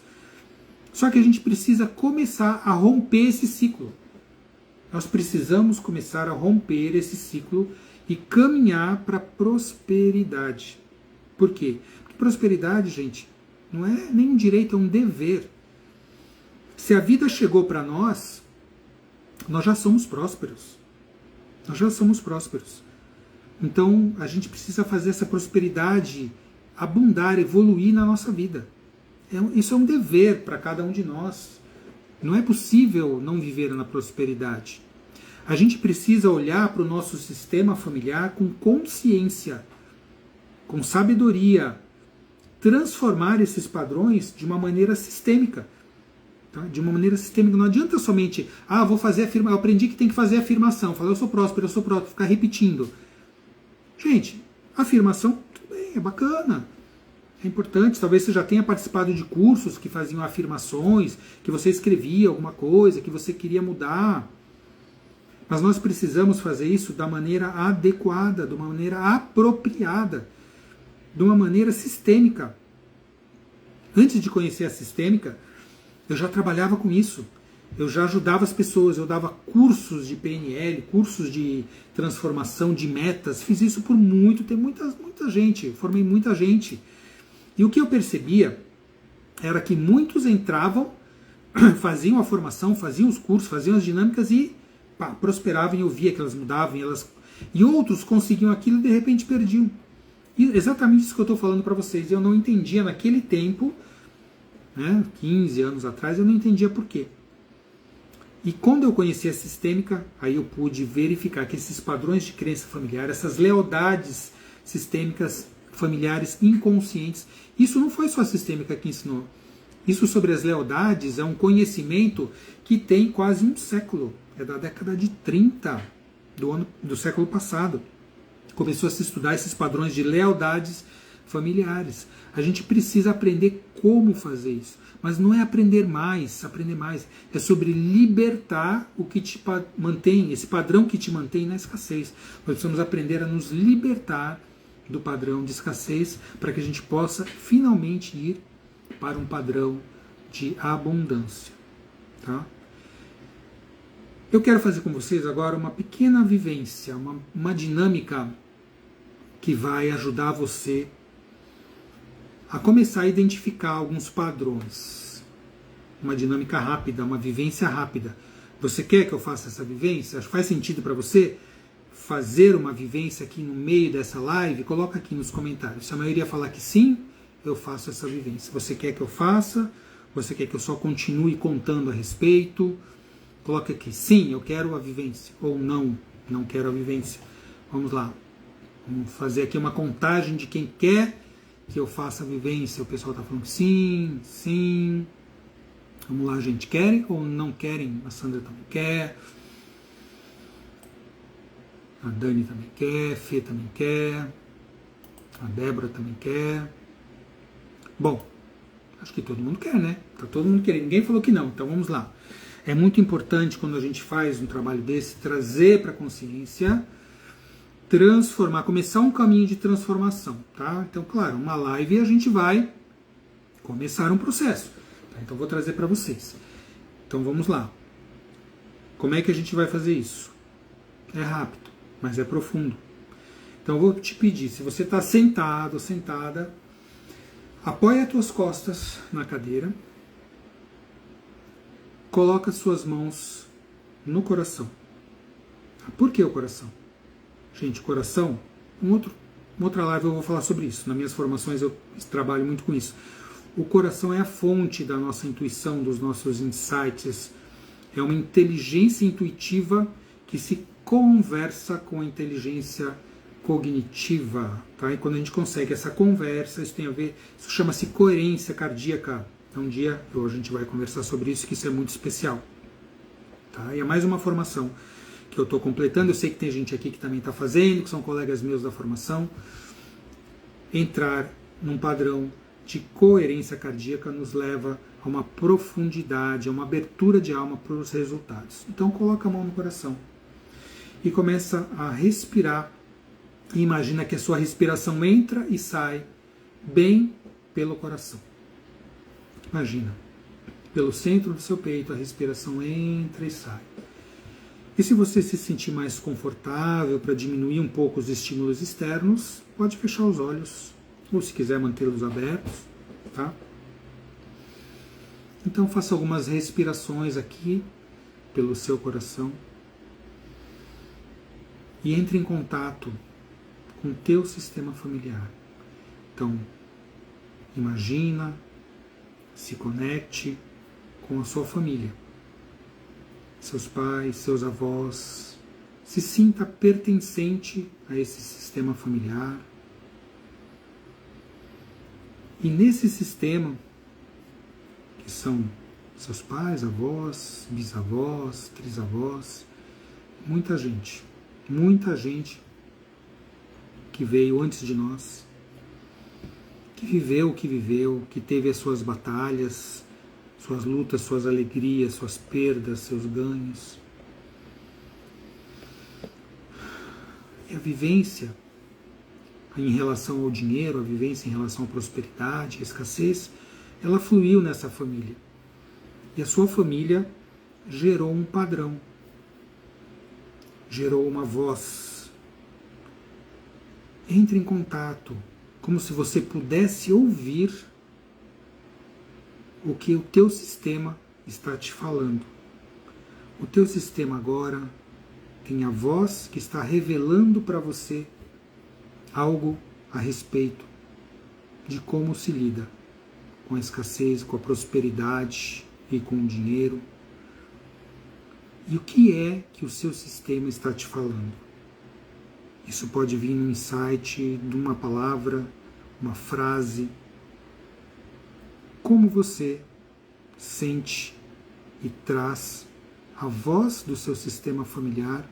Só que a gente precisa começar a romper esse ciclo. Nós precisamos começar a romper esse ciclo e caminhar para a prosperidade. Por quê? Porque prosperidade, gente, não é nem um direito, é um dever. Se a vida chegou para nós, nós já somos prósperos. Nós já somos prósperos. Então, a gente precisa fazer essa prosperidade abundar, evoluir na nossa vida. Isso é um dever para cada um de nós. Não é possível não viver na prosperidade. A gente precisa olhar para o nosso sistema familiar com consciência, com sabedoria, transformar esses padrões de uma maneira sistêmica. Tá? De uma maneira sistêmica. Não adianta somente, vou fazer afirmação. Eu aprendi que tem que fazer afirmação. Falar, eu sou próspero, ficar repetindo. Gente, afirmação, tudo bem, é bacana. É importante, talvez você já tenha participado de cursos que faziam afirmações, que você escrevia alguma coisa, que você queria mudar. Mas nós precisamos fazer isso da maneira adequada, de uma maneira apropriada, de uma maneira sistêmica. Antes de conhecer a sistêmica, eu já trabalhava com isso. Eu já ajudava as pessoas, eu dava cursos de PNL, cursos de transformação de metas. Fiz isso por muito tempo, muita gente, formei muita gente. E o que eu percebia era que muitos entravam, faziam a formação, faziam os cursos, faziam as dinâmicas e prosperavam, e eu via que elas mudavam. E outros conseguiam aquilo e de repente perdiam. E exatamente isso que eu estou falando para vocês. Eu não entendia naquele tempo, né, 15 anos atrás, eu não entendia por quê. E quando eu conheci a sistêmica, aí eu pude verificar que esses padrões de crença familiar, essas lealdades sistêmicas familiares inconscientes, isso não foi só a sistêmica que ensinou. Isso sobre as lealdades é um conhecimento que tem quase um século. É da década de 30 do século passado. Começou a se estudar esses padrões de lealdades familiares. A gente precisa aprender como fazer isso. Mas não é aprender mais. É sobre libertar o que te mantém, esse padrão que te mantém na escassez. Nós precisamos aprender a nos libertar do padrão de escassez para que a gente possa finalmente ir para um padrão de abundância. Tá? Eu quero fazer com vocês agora uma pequena vivência, uma dinâmica que vai ajudar você a começar a identificar alguns padrões. Uma dinâmica rápida, uma vivência rápida. Você quer que eu faça essa vivência? Faz sentido para você fazer uma vivência aqui no meio dessa live? Coloca aqui nos comentários. Se a maioria falar que sim, eu faço essa vivência. Você quer que eu faça? Você quer que eu só continue contando a respeito? Coloca aqui, sim, eu quero a vivência. Ou não, não quero a vivência. Vamos lá. Vamos fazer aqui uma contagem de quem quer que eu faça a vivência. O pessoal está falando que sim, sim. Vamos lá, gente. Querem ou não querem? A Sandra também quer. A Dani também quer. A Fê também quer. A Débora também quer. Bom, acho que todo mundo quer, né? Tá todo mundo querendo. Ninguém falou que não. Então vamos lá. É muito importante quando a gente faz um trabalho desse, trazer para a consciência, transformar, começar um caminho de transformação, tá? Então, claro, uma live a gente vai começar um processo. Tá? Então, vou trazer para vocês. Então, vamos lá. Como é que a gente vai fazer isso? É rápido, mas é profundo. Então, eu vou te pedir, se você está sentado ou sentada, apoie as tuas costas na cadeira, coloca as suas mãos no coração. Por que o coração? Gente, coração, uma outra live eu vou falar sobre isso. Nas minhas formações eu trabalho muito com isso. O coração é a fonte da nossa intuição, dos nossos insights. É uma inteligência intuitiva que se conversa com a inteligência cognitiva. Tá? E quando a gente consegue essa conversa, isso tem a ver, isso chama-se coerência cardíaca. Então, um dia a gente vai conversar sobre isso, que isso é muito especial. Tá? E é mais uma formação que eu estou completando. Eu sei que tem gente aqui que também está fazendo, que são colegas meus da formação. Entrar num padrão de coerência cardíaca nos leva a uma profundidade, a uma abertura de alma para os resultados. Então coloca a mão no coração e começa a respirar. E imagina que a sua respiração entra e sai bem pelo coração. Imagina, pelo centro do seu peito a respiração entra e sai. E se você se sentir mais confortável para diminuir um pouco os estímulos externos, pode fechar os olhos, ou se quiser mantê-los abertos, tá? Então faça algumas respirações aqui pelo seu coração e entre em contato com o teu sistema familiar. Então, imagina, se conecte com a sua família. Seus pais, seus avós, se sinta pertencente a esse sistema familiar. E nesse sistema, que são seus pais, avós, bisavós, trisavós, muita gente que veio antes de nós, que viveu o que viveu, que teve as suas batalhas, suas lutas, suas alegrias, suas perdas, seus ganhos. E a vivência em relação ao dinheiro, a vivência em relação à prosperidade, à escassez, ela fluiu nessa família. E a sua família gerou um padrão, gerou uma voz. Entre em contato, como se você pudesse ouvir o que o teu sistema está te falando. O teu sistema agora tem a voz que está revelando para você algo a respeito de como se lida com a escassez, com a prosperidade e com o dinheiro. E o que é que o seu sistema está te falando? Isso pode vir num insight, de uma palavra, uma frase. Como você sente e traz a voz do seu sistema familiar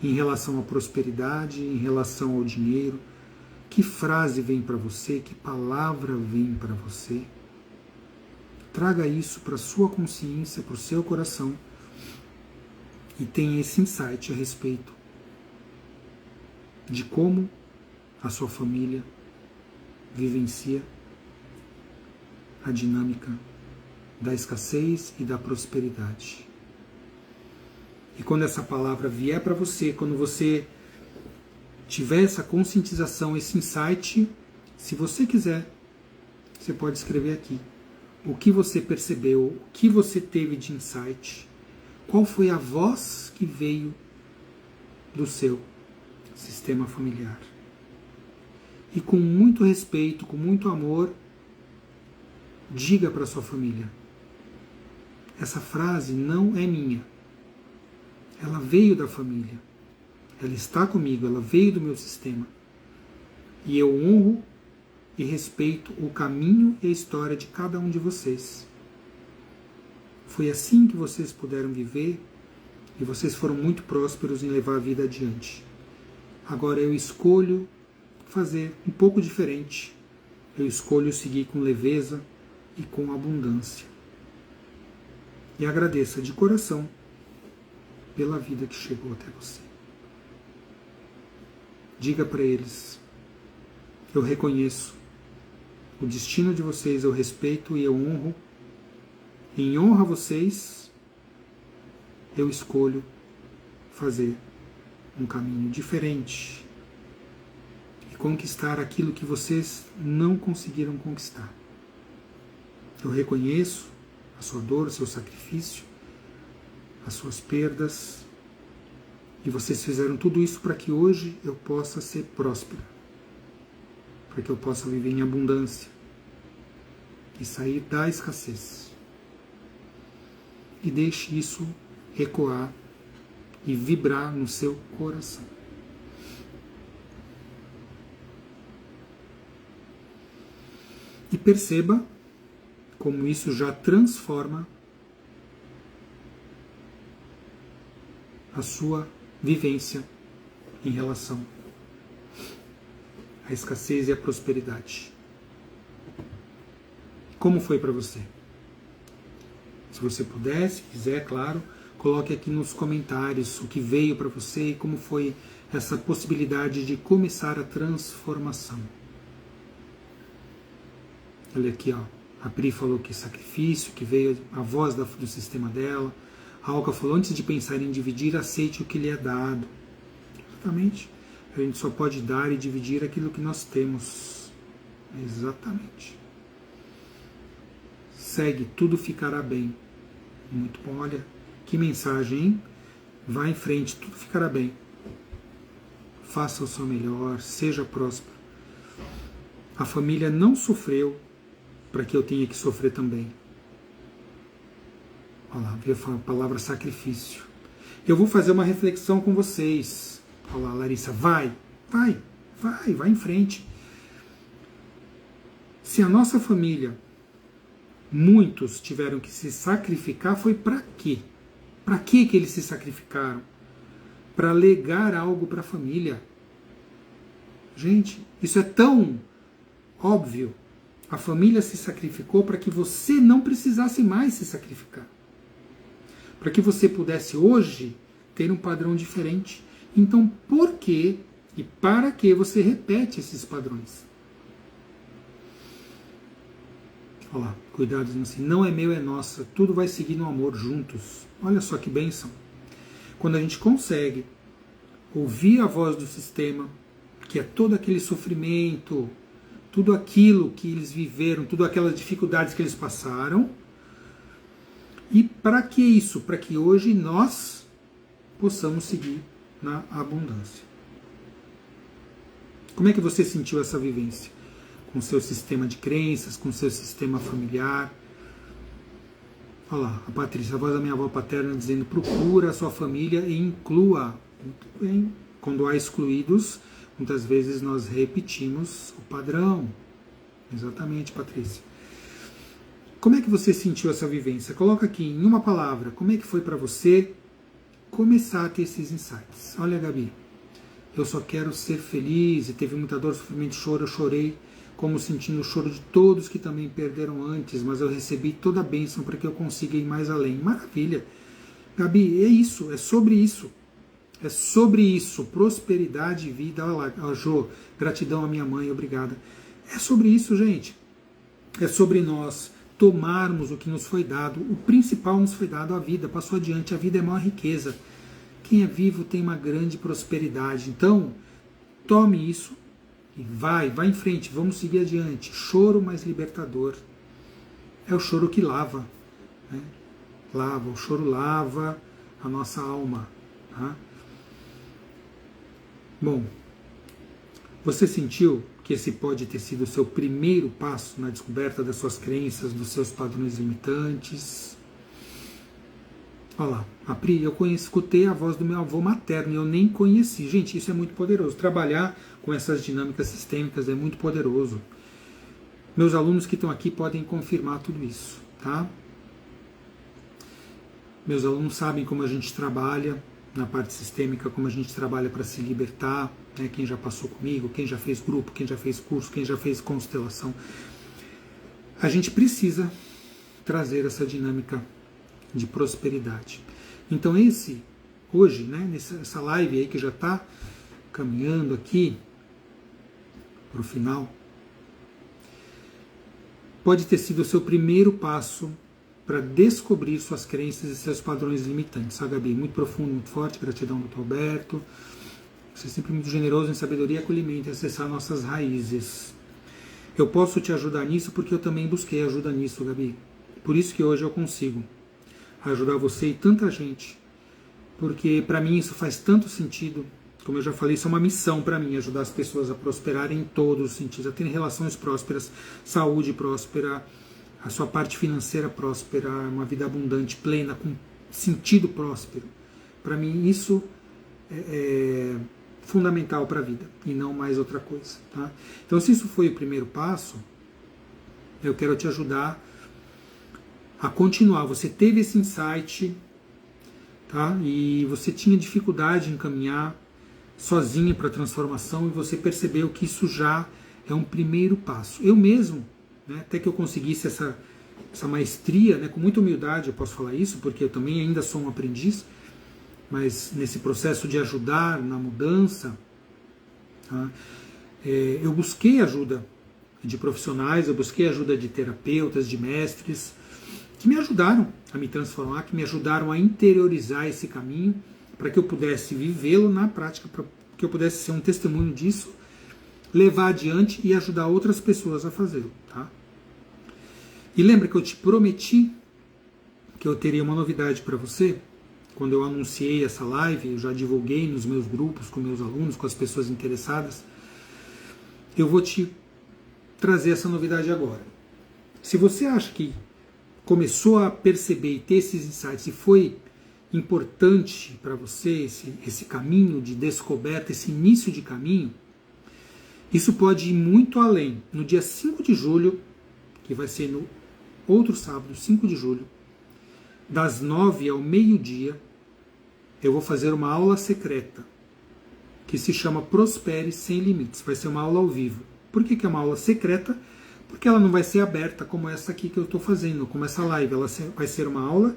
em relação à prosperidade, em relação ao dinheiro? Que frase vem para você? Que palavra vem para você? Traga isso para a sua consciência, para o seu coração e tenha esse insight a respeito de como a sua família vivencia a dinâmica da escassez e da prosperidade. E quando essa palavra vier para você, quando você tiver essa conscientização, esse insight, se você quiser, você pode escrever aqui o que você percebeu, o que você teve de insight, qual foi a voz que veio do seu sistema familiar. E com muito respeito, com muito amor, diga para sua família: essa frase não é minha. Ela veio da família. Ela está comigo, ela veio do meu sistema. E eu honro e respeito o caminho e a história de cada um de vocês. Foi assim que vocês puderam viver e vocês foram muito prósperos em levar a vida adiante. Agora eu escolho fazer um pouco diferente. Eu escolho seguir com leveza e com abundância. E agradeça de coração pela vida que chegou até você. Diga para eles: eu reconheço o destino de vocês, eu respeito e eu honro. Em honra a vocês, eu escolho fazer um caminho diferente e conquistar aquilo que vocês não conseguiram conquistar. Eu reconheço a sua dor, o seu sacrifício, as suas perdas, e vocês fizeram tudo isso para que hoje eu possa ser próspero, para que eu possa viver em abundância e sair da escassez. E deixe isso ecoar e vibrar no seu coração. E perceba como isso já transforma a sua vivência em relação à escassez e à prosperidade. Como foi para você? Se você puder, se quiser, claro, coloque aqui nos comentários o que veio para você e como foi essa possibilidade de começar a transformação. Olha aqui, ó. A Pri falou que sacrifício, que veio a voz do sistema dela. A Alka falou, antes de pensar em dividir, aceite o que lhe é dado. Exatamente. A gente só pode dar e dividir aquilo que nós temos. Exatamente. Segue, tudo ficará bem. Muito bom, olha, que mensagem, hein? Vá em frente, tudo ficará bem. Faça o seu melhor, seja próspero. A família não sofreu para que eu tenha que sofrer também. Olha lá, veio a palavra sacrifício. Eu vou fazer uma reflexão com vocês. Olha lá, Larissa, vai em frente. Se a nossa família, muitos tiveram que se sacrificar, foi para quê? Para que eles se sacrificaram? Para legar algo para a família. Gente, isso é tão óbvio. A família se sacrificou para que você não precisasse mais se sacrificar. Para que você pudesse hoje ter um padrão diferente. Então, por que e para que você repete esses padrões? Olha lá, cuidado, assim, não é meu, é nossa, tudo vai seguir no amor juntos. Olha só que bênção. Quando a gente consegue ouvir a voz do sistema, que é todo aquele sofrimento, tudo aquilo que eles viveram, tudo aquelas dificuldades que eles passaram, e para que isso? Para que hoje nós possamos seguir na abundância. Como é que você sentiu essa vivência? Com seu sistema de crenças, com seu sistema familiar. Olha lá, a Patrícia, a voz da minha avó paterna dizendo, procura a sua família e inclua. Muito bem. Quando há excluídos, muitas vezes nós repetimos o padrão. Exatamente, Patrícia. Como é que você sentiu essa vivência? Coloca aqui em uma palavra, como é que foi para você começar a ter esses insights? Olha, Gabi, eu só quero ser feliz, e teve muita dor, sofrimento, choro, eu chorei, como sentindo o choro de todos que também perderam antes, mas eu recebi toda a bênção para que eu consiga ir mais além. Maravilha! Gabi, é isso, é sobre isso. É sobre isso, prosperidade e vida. Olha lá, Jô, gratidão à minha mãe, obrigada. É sobre isso, gente. É sobre nós tomarmos o que nos foi dado. O principal nos foi dado, a vida. Passou adiante, a vida é a maior riqueza. Quem é vivo tem uma grande prosperidade. Então, tome isso e vai em frente, vamos seguir adiante. Choro mais libertador. É o choro que lava. Né? O choro lava a nossa alma. Tá? Bom, você sentiu que esse pode ter sido o seu primeiro passo na descoberta das suas crenças, dos seus padrões limitantes? Olha lá, a Pri, eu escutei a voz do meu avô materno e eu nem conheci. Gente, isso é muito poderoso. Trabalhar com essas dinâmicas sistêmicas é muito poderoso. Meus alunos que estão aqui podem confirmar tudo isso, tá? Meus alunos sabem como a gente trabalha na parte sistêmica, como a gente trabalha para se libertar, né? Quem já passou comigo, quem já fez grupo, quem já fez curso, quem já fez constelação. A gente precisa trazer essa dinâmica de prosperidade. Então hoje, né, nessa live aí que já está caminhando aqui para o final, pode ter sido o seu primeiro passo para descobrir suas crenças e seus padrões limitantes. A Gabi, muito profundo, muito forte, gratidão, Dr. Alberto. Você é sempre muito generoso em sabedoria e acolhimento e acessar nossas raízes. Eu posso te ajudar nisso porque eu também busquei ajuda nisso, Gabi. Por isso que hoje eu consigo ajudar você e tanta gente. Porque para mim isso faz tanto sentido. Como eu já falei, isso é uma missão para mim, ajudar as pessoas a prosperarem em todos os sentidos, a terem relações prósperas, saúde próspera, a sua parte financeira próspera, uma vida abundante, plena, com sentido próspero. Para mim isso é fundamental para a vida e não mais outra coisa. Tá? Então, se isso foi o primeiro passo, eu quero te ajudar a continuar. Você teve esse insight, tá? E você tinha dificuldade em caminhar sozinho para a transformação e você percebeu que isso já é um primeiro passo. Eu mesmo, né, até que eu conseguisse essa maestria, né, com muita humildade eu posso falar isso, porque eu também ainda sou um aprendiz, mas nesse processo de ajudar na mudança, tá, eu busquei ajuda de profissionais, eu busquei ajuda de terapeutas, de mestres, que me ajudaram a me transformar, que me ajudaram a interiorizar esse caminho, para que eu pudesse vivê-lo na prática, para que eu pudesse ser um testemunho disso, levar adiante e ajudar outras pessoas a fazê-lo. Tá? E lembra que eu te prometi que eu teria uma novidade para você? Quando eu anunciei essa live, eu já divulguei nos meus grupos, com meus alunos, com as pessoas interessadas. Eu vou te trazer essa novidade agora. Se você acha que começou a perceber e ter esses insights e foi importante para você esse caminho de descoberta, esse início de caminho, isso pode ir muito além. No dia 5 de julho, que vai ser no outro sábado, 5 de julho, das 9 ao meio-dia, eu vou fazer uma aula secreta, que se chama Prospere Sem Limites. Vai ser uma aula ao vivo. Por que é uma aula secreta? Porque ela não vai ser aberta como essa aqui que eu estou fazendo, como essa live. Ela vai ser uma aula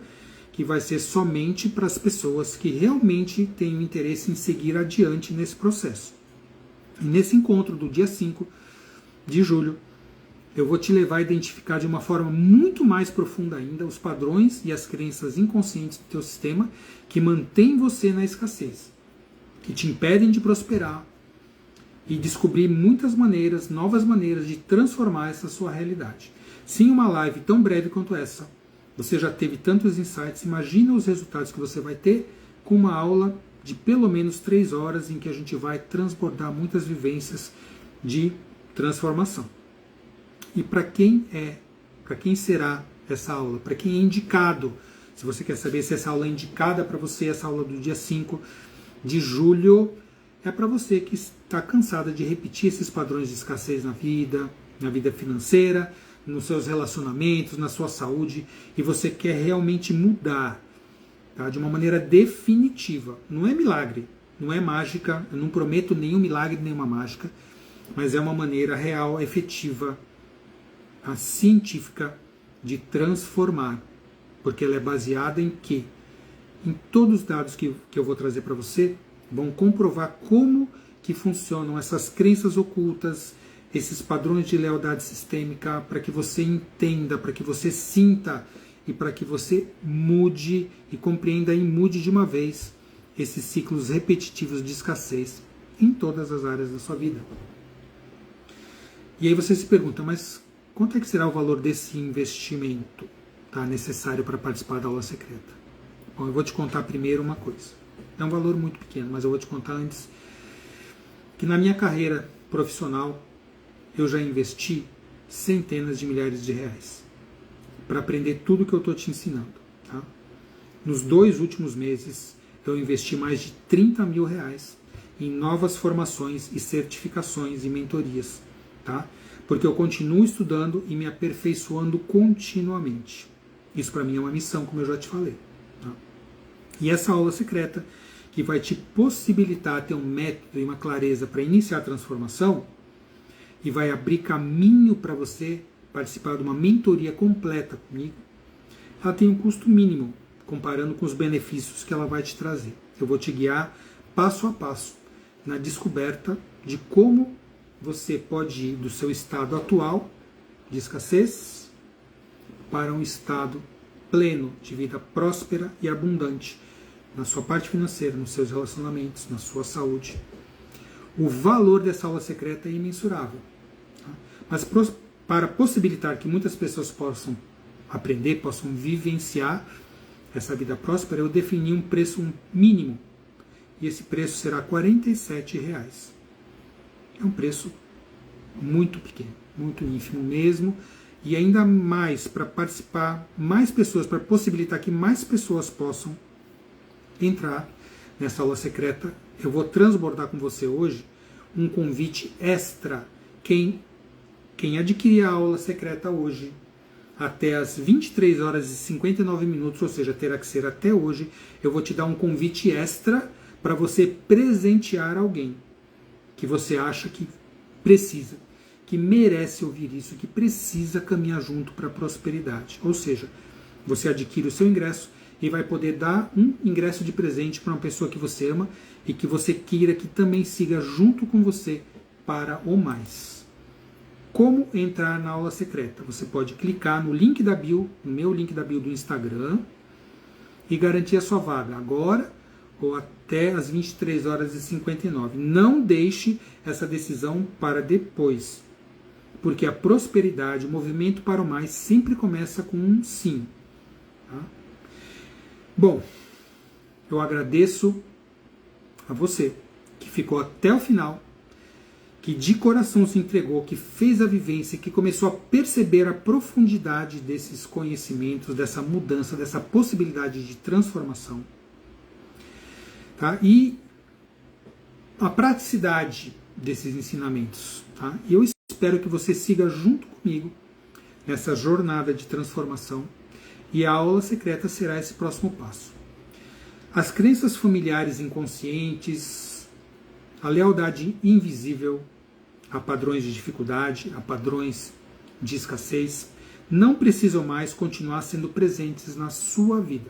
que vai ser somente para as pessoas que realmente têm interesse em seguir adiante nesse processo. E nesse encontro do dia 5 de julho, eu vou te levar a identificar de uma forma muito mais profunda ainda os padrões e as crenças inconscientes do teu sistema que mantêm você na escassez, que te impedem de prosperar e descobrir muitas maneiras, novas maneiras de transformar essa sua realidade. Se em uma live tão breve quanto essa, você já teve tantos insights, imagina os resultados que você vai ter com uma aula de pelo menos 3 horas em que a gente vai transbordar muitas vivências de transformação. E para quem será essa aula? Para quem é indicado? Se você quer saber se essa aula é indicada para você, essa aula do dia 5 de julho, é para você que está cansada de repetir esses padrões de escassez na vida financeira, nos seus relacionamentos, na sua saúde, e você quer realmente mudar, tá? De uma maneira definitiva. Não é milagre, não é mágica, eu não prometo nenhum milagre, nenhuma mágica, mas é uma maneira real, efetiva, a científica de transformar, porque ela é baseada em quê? Em todos os dados que eu vou trazer para você, vão comprovar como que funcionam essas crenças ocultas, esses padrões de lealdade sistêmica, para que você entenda, para que você sinta e para que você mude e compreenda e mude de uma vez esses ciclos repetitivos de escassez em todas as áreas da sua vida. E aí você se pergunta, mas quanto é que será o valor desse investimento, tá, necessário para participar da aula secreta? Bom, eu vou te contar primeiro uma coisa. É um valor muito pequeno, mas eu vou te contar antes que na minha carreira profissional eu já investi centenas de milhares de reais para aprender tudo que eu estou te ensinando. Tá? Nos 2 últimos meses eu investi mais de 30 mil reais em novas formações e certificações e mentorias, tá? Porque eu continuo estudando e me aperfeiçoando continuamente. Isso para mim é uma missão, como eu já te falei. Tá? E essa aula secreta, que vai te possibilitar ter um método e uma clareza para iniciar a transformação, e vai abrir caminho para você participar de uma mentoria completa comigo, ela tem um custo mínimo, comparando com os benefícios que ela vai te trazer. Eu vou te guiar passo a passo na descoberta de como você pode ir do seu estado atual de escassez para um estado pleno de vida próspera e abundante na sua parte financeira, nos seus relacionamentos, na sua saúde. O valor dessa aula secreta é imensurável. Tá? Mas para possibilitar que muitas pessoas possam aprender, possam vivenciar essa vida próspera, eu defini um preço mínimo. E esse preço será R$ 47. É um preço muito pequeno, muito ínfimo mesmo. E ainda mais para participar, mais pessoas, para possibilitar que mais pessoas possam entrar nessa aula secreta, eu vou transbordar com você hoje um convite extra. Quem adquirir a aula secreta hoje, até as 23 horas e 59 minutos, ou seja, terá que ser até hoje, eu vou te dar um convite extra para você presentear alguém que você acha que precisa. que merece ouvir isso, que precisa caminhar junto para a prosperidade. Ou seja, você adquire o seu ingresso e vai poder dar um ingresso de presente para uma pessoa que você ama e que você queira que também siga junto com você para o mais. Como entrar na aula secreta? Você pode clicar no link da bio, no meu link da bio do Instagram, e garantir a sua vaga agora ou até às 23h59. Não deixe essa decisão para depois, porque a prosperidade, o movimento para o mais, sempre começa com um sim. Tá? Bom, eu agradeço a você que ficou até o final, que de coração se entregou, que fez a vivência, que começou a perceber a profundidade desses conhecimentos, dessa mudança, dessa possibilidade de transformação. Tá? E a praticidade desses ensinamentos. Tá? E eu espero que você siga junto comigo nessa jornada de transformação, e a aula secreta será esse próximo passo. As crenças familiares inconscientes, a lealdade invisível a padrões de dificuldade, a padrões de escassez, não precisam mais continuar sendo presentes na sua vida.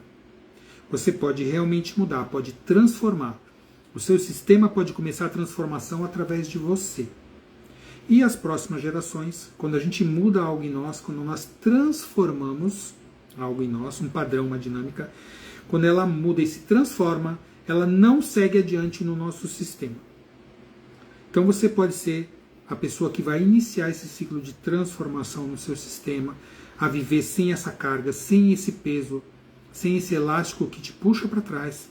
Você pode realmente mudar, pode transformar. O seu sistema pode começar a transformação através de você. E as próximas gerações, quando a gente muda algo em nós, quando nós transformamos algo em nós, um padrão, uma dinâmica, quando ela muda e se transforma, ela não segue adiante no nosso sistema. Então você pode ser a pessoa que vai iniciar esse ciclo de transformação no seu sistema, a viver sem essa carga, sem esse peso, sem esse elástico que te puxa para trás,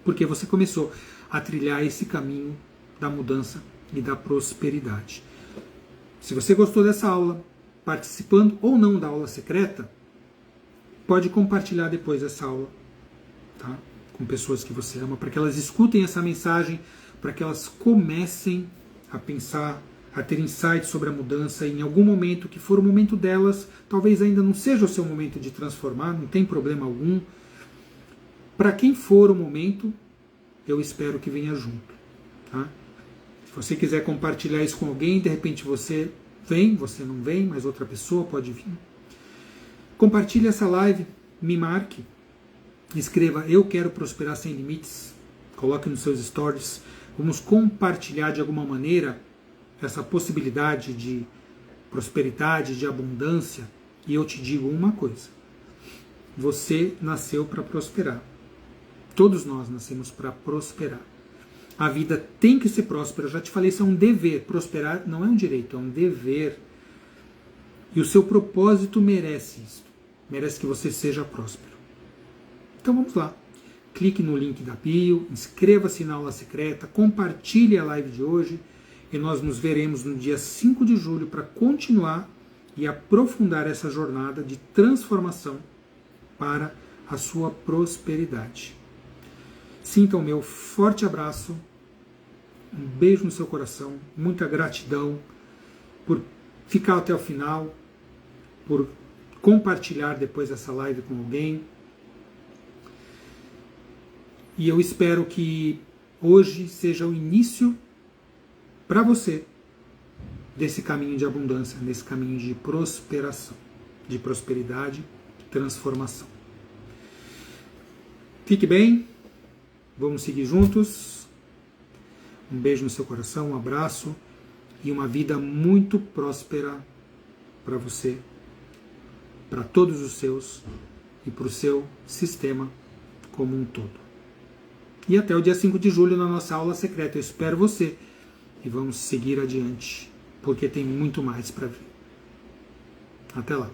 porque você começou a trilhar esse caminho da mudança e da prosperidade. Se você gostou dessa aula, participando ou não da aula secreta, pode compartilhar depois essa aula, tá? Com pessoas que você ama, para que elas escutem essa mensagem, para que elas comecem a pensar, a ter insights sobre a mudança, e em algum momento que for o momento delas, talvez ainda não seja o seu momento de transformar, não tem problema algum. Para quem for o momento, eu espero que venha junto. Tá? Se você quiser compartilhar isso com alguém, de repente você vem, você não vem, mas outra pessoa pode vir. Compartilhe essa live, me marque, escreva "Eu quero prosperar sem limites", coloque nos seus stories. Vamos compartilhar de alguma maneira essa possibilidade de prosperidade, de abundância. E eu te digo uma coisa: você nasceu para prosperar. Todos nós nascemos para prosperar. A vida tem que ser próspera. Eu já te falei, isso é um dever. Prosperar não é um direito, é um dever. E o seu propósito merece isso. Merece que você seja próspero. Então vamos lá. Clique no link da bio, inscreva-se na aula secreta, compartilhe a live de hoje e nós nos veremos no dia 5 de julho para continuar e aprofundar essa jornada de transformação para a sua prosperidade. Sinta o meu forte abraço, um beijo no seu coração, muita gratidão por ficar até o final, por compartilhar depois essa live com alguém. E eu espero que hoje seja o início para você desse caminho de abundância, desse caminho de prosperação, de prosperidade, de transformação. Fique bem, vamos seguir juntos. Um beijo no seu coração, um abraço e uma vida muito próspera para você, para todos os seus e para o seu sistema como um todo. E até o dia 5 de julho na nossa aula secreta. Eu espero você e vamos seguir adiante, porque tem muito mais para vir. Até lá.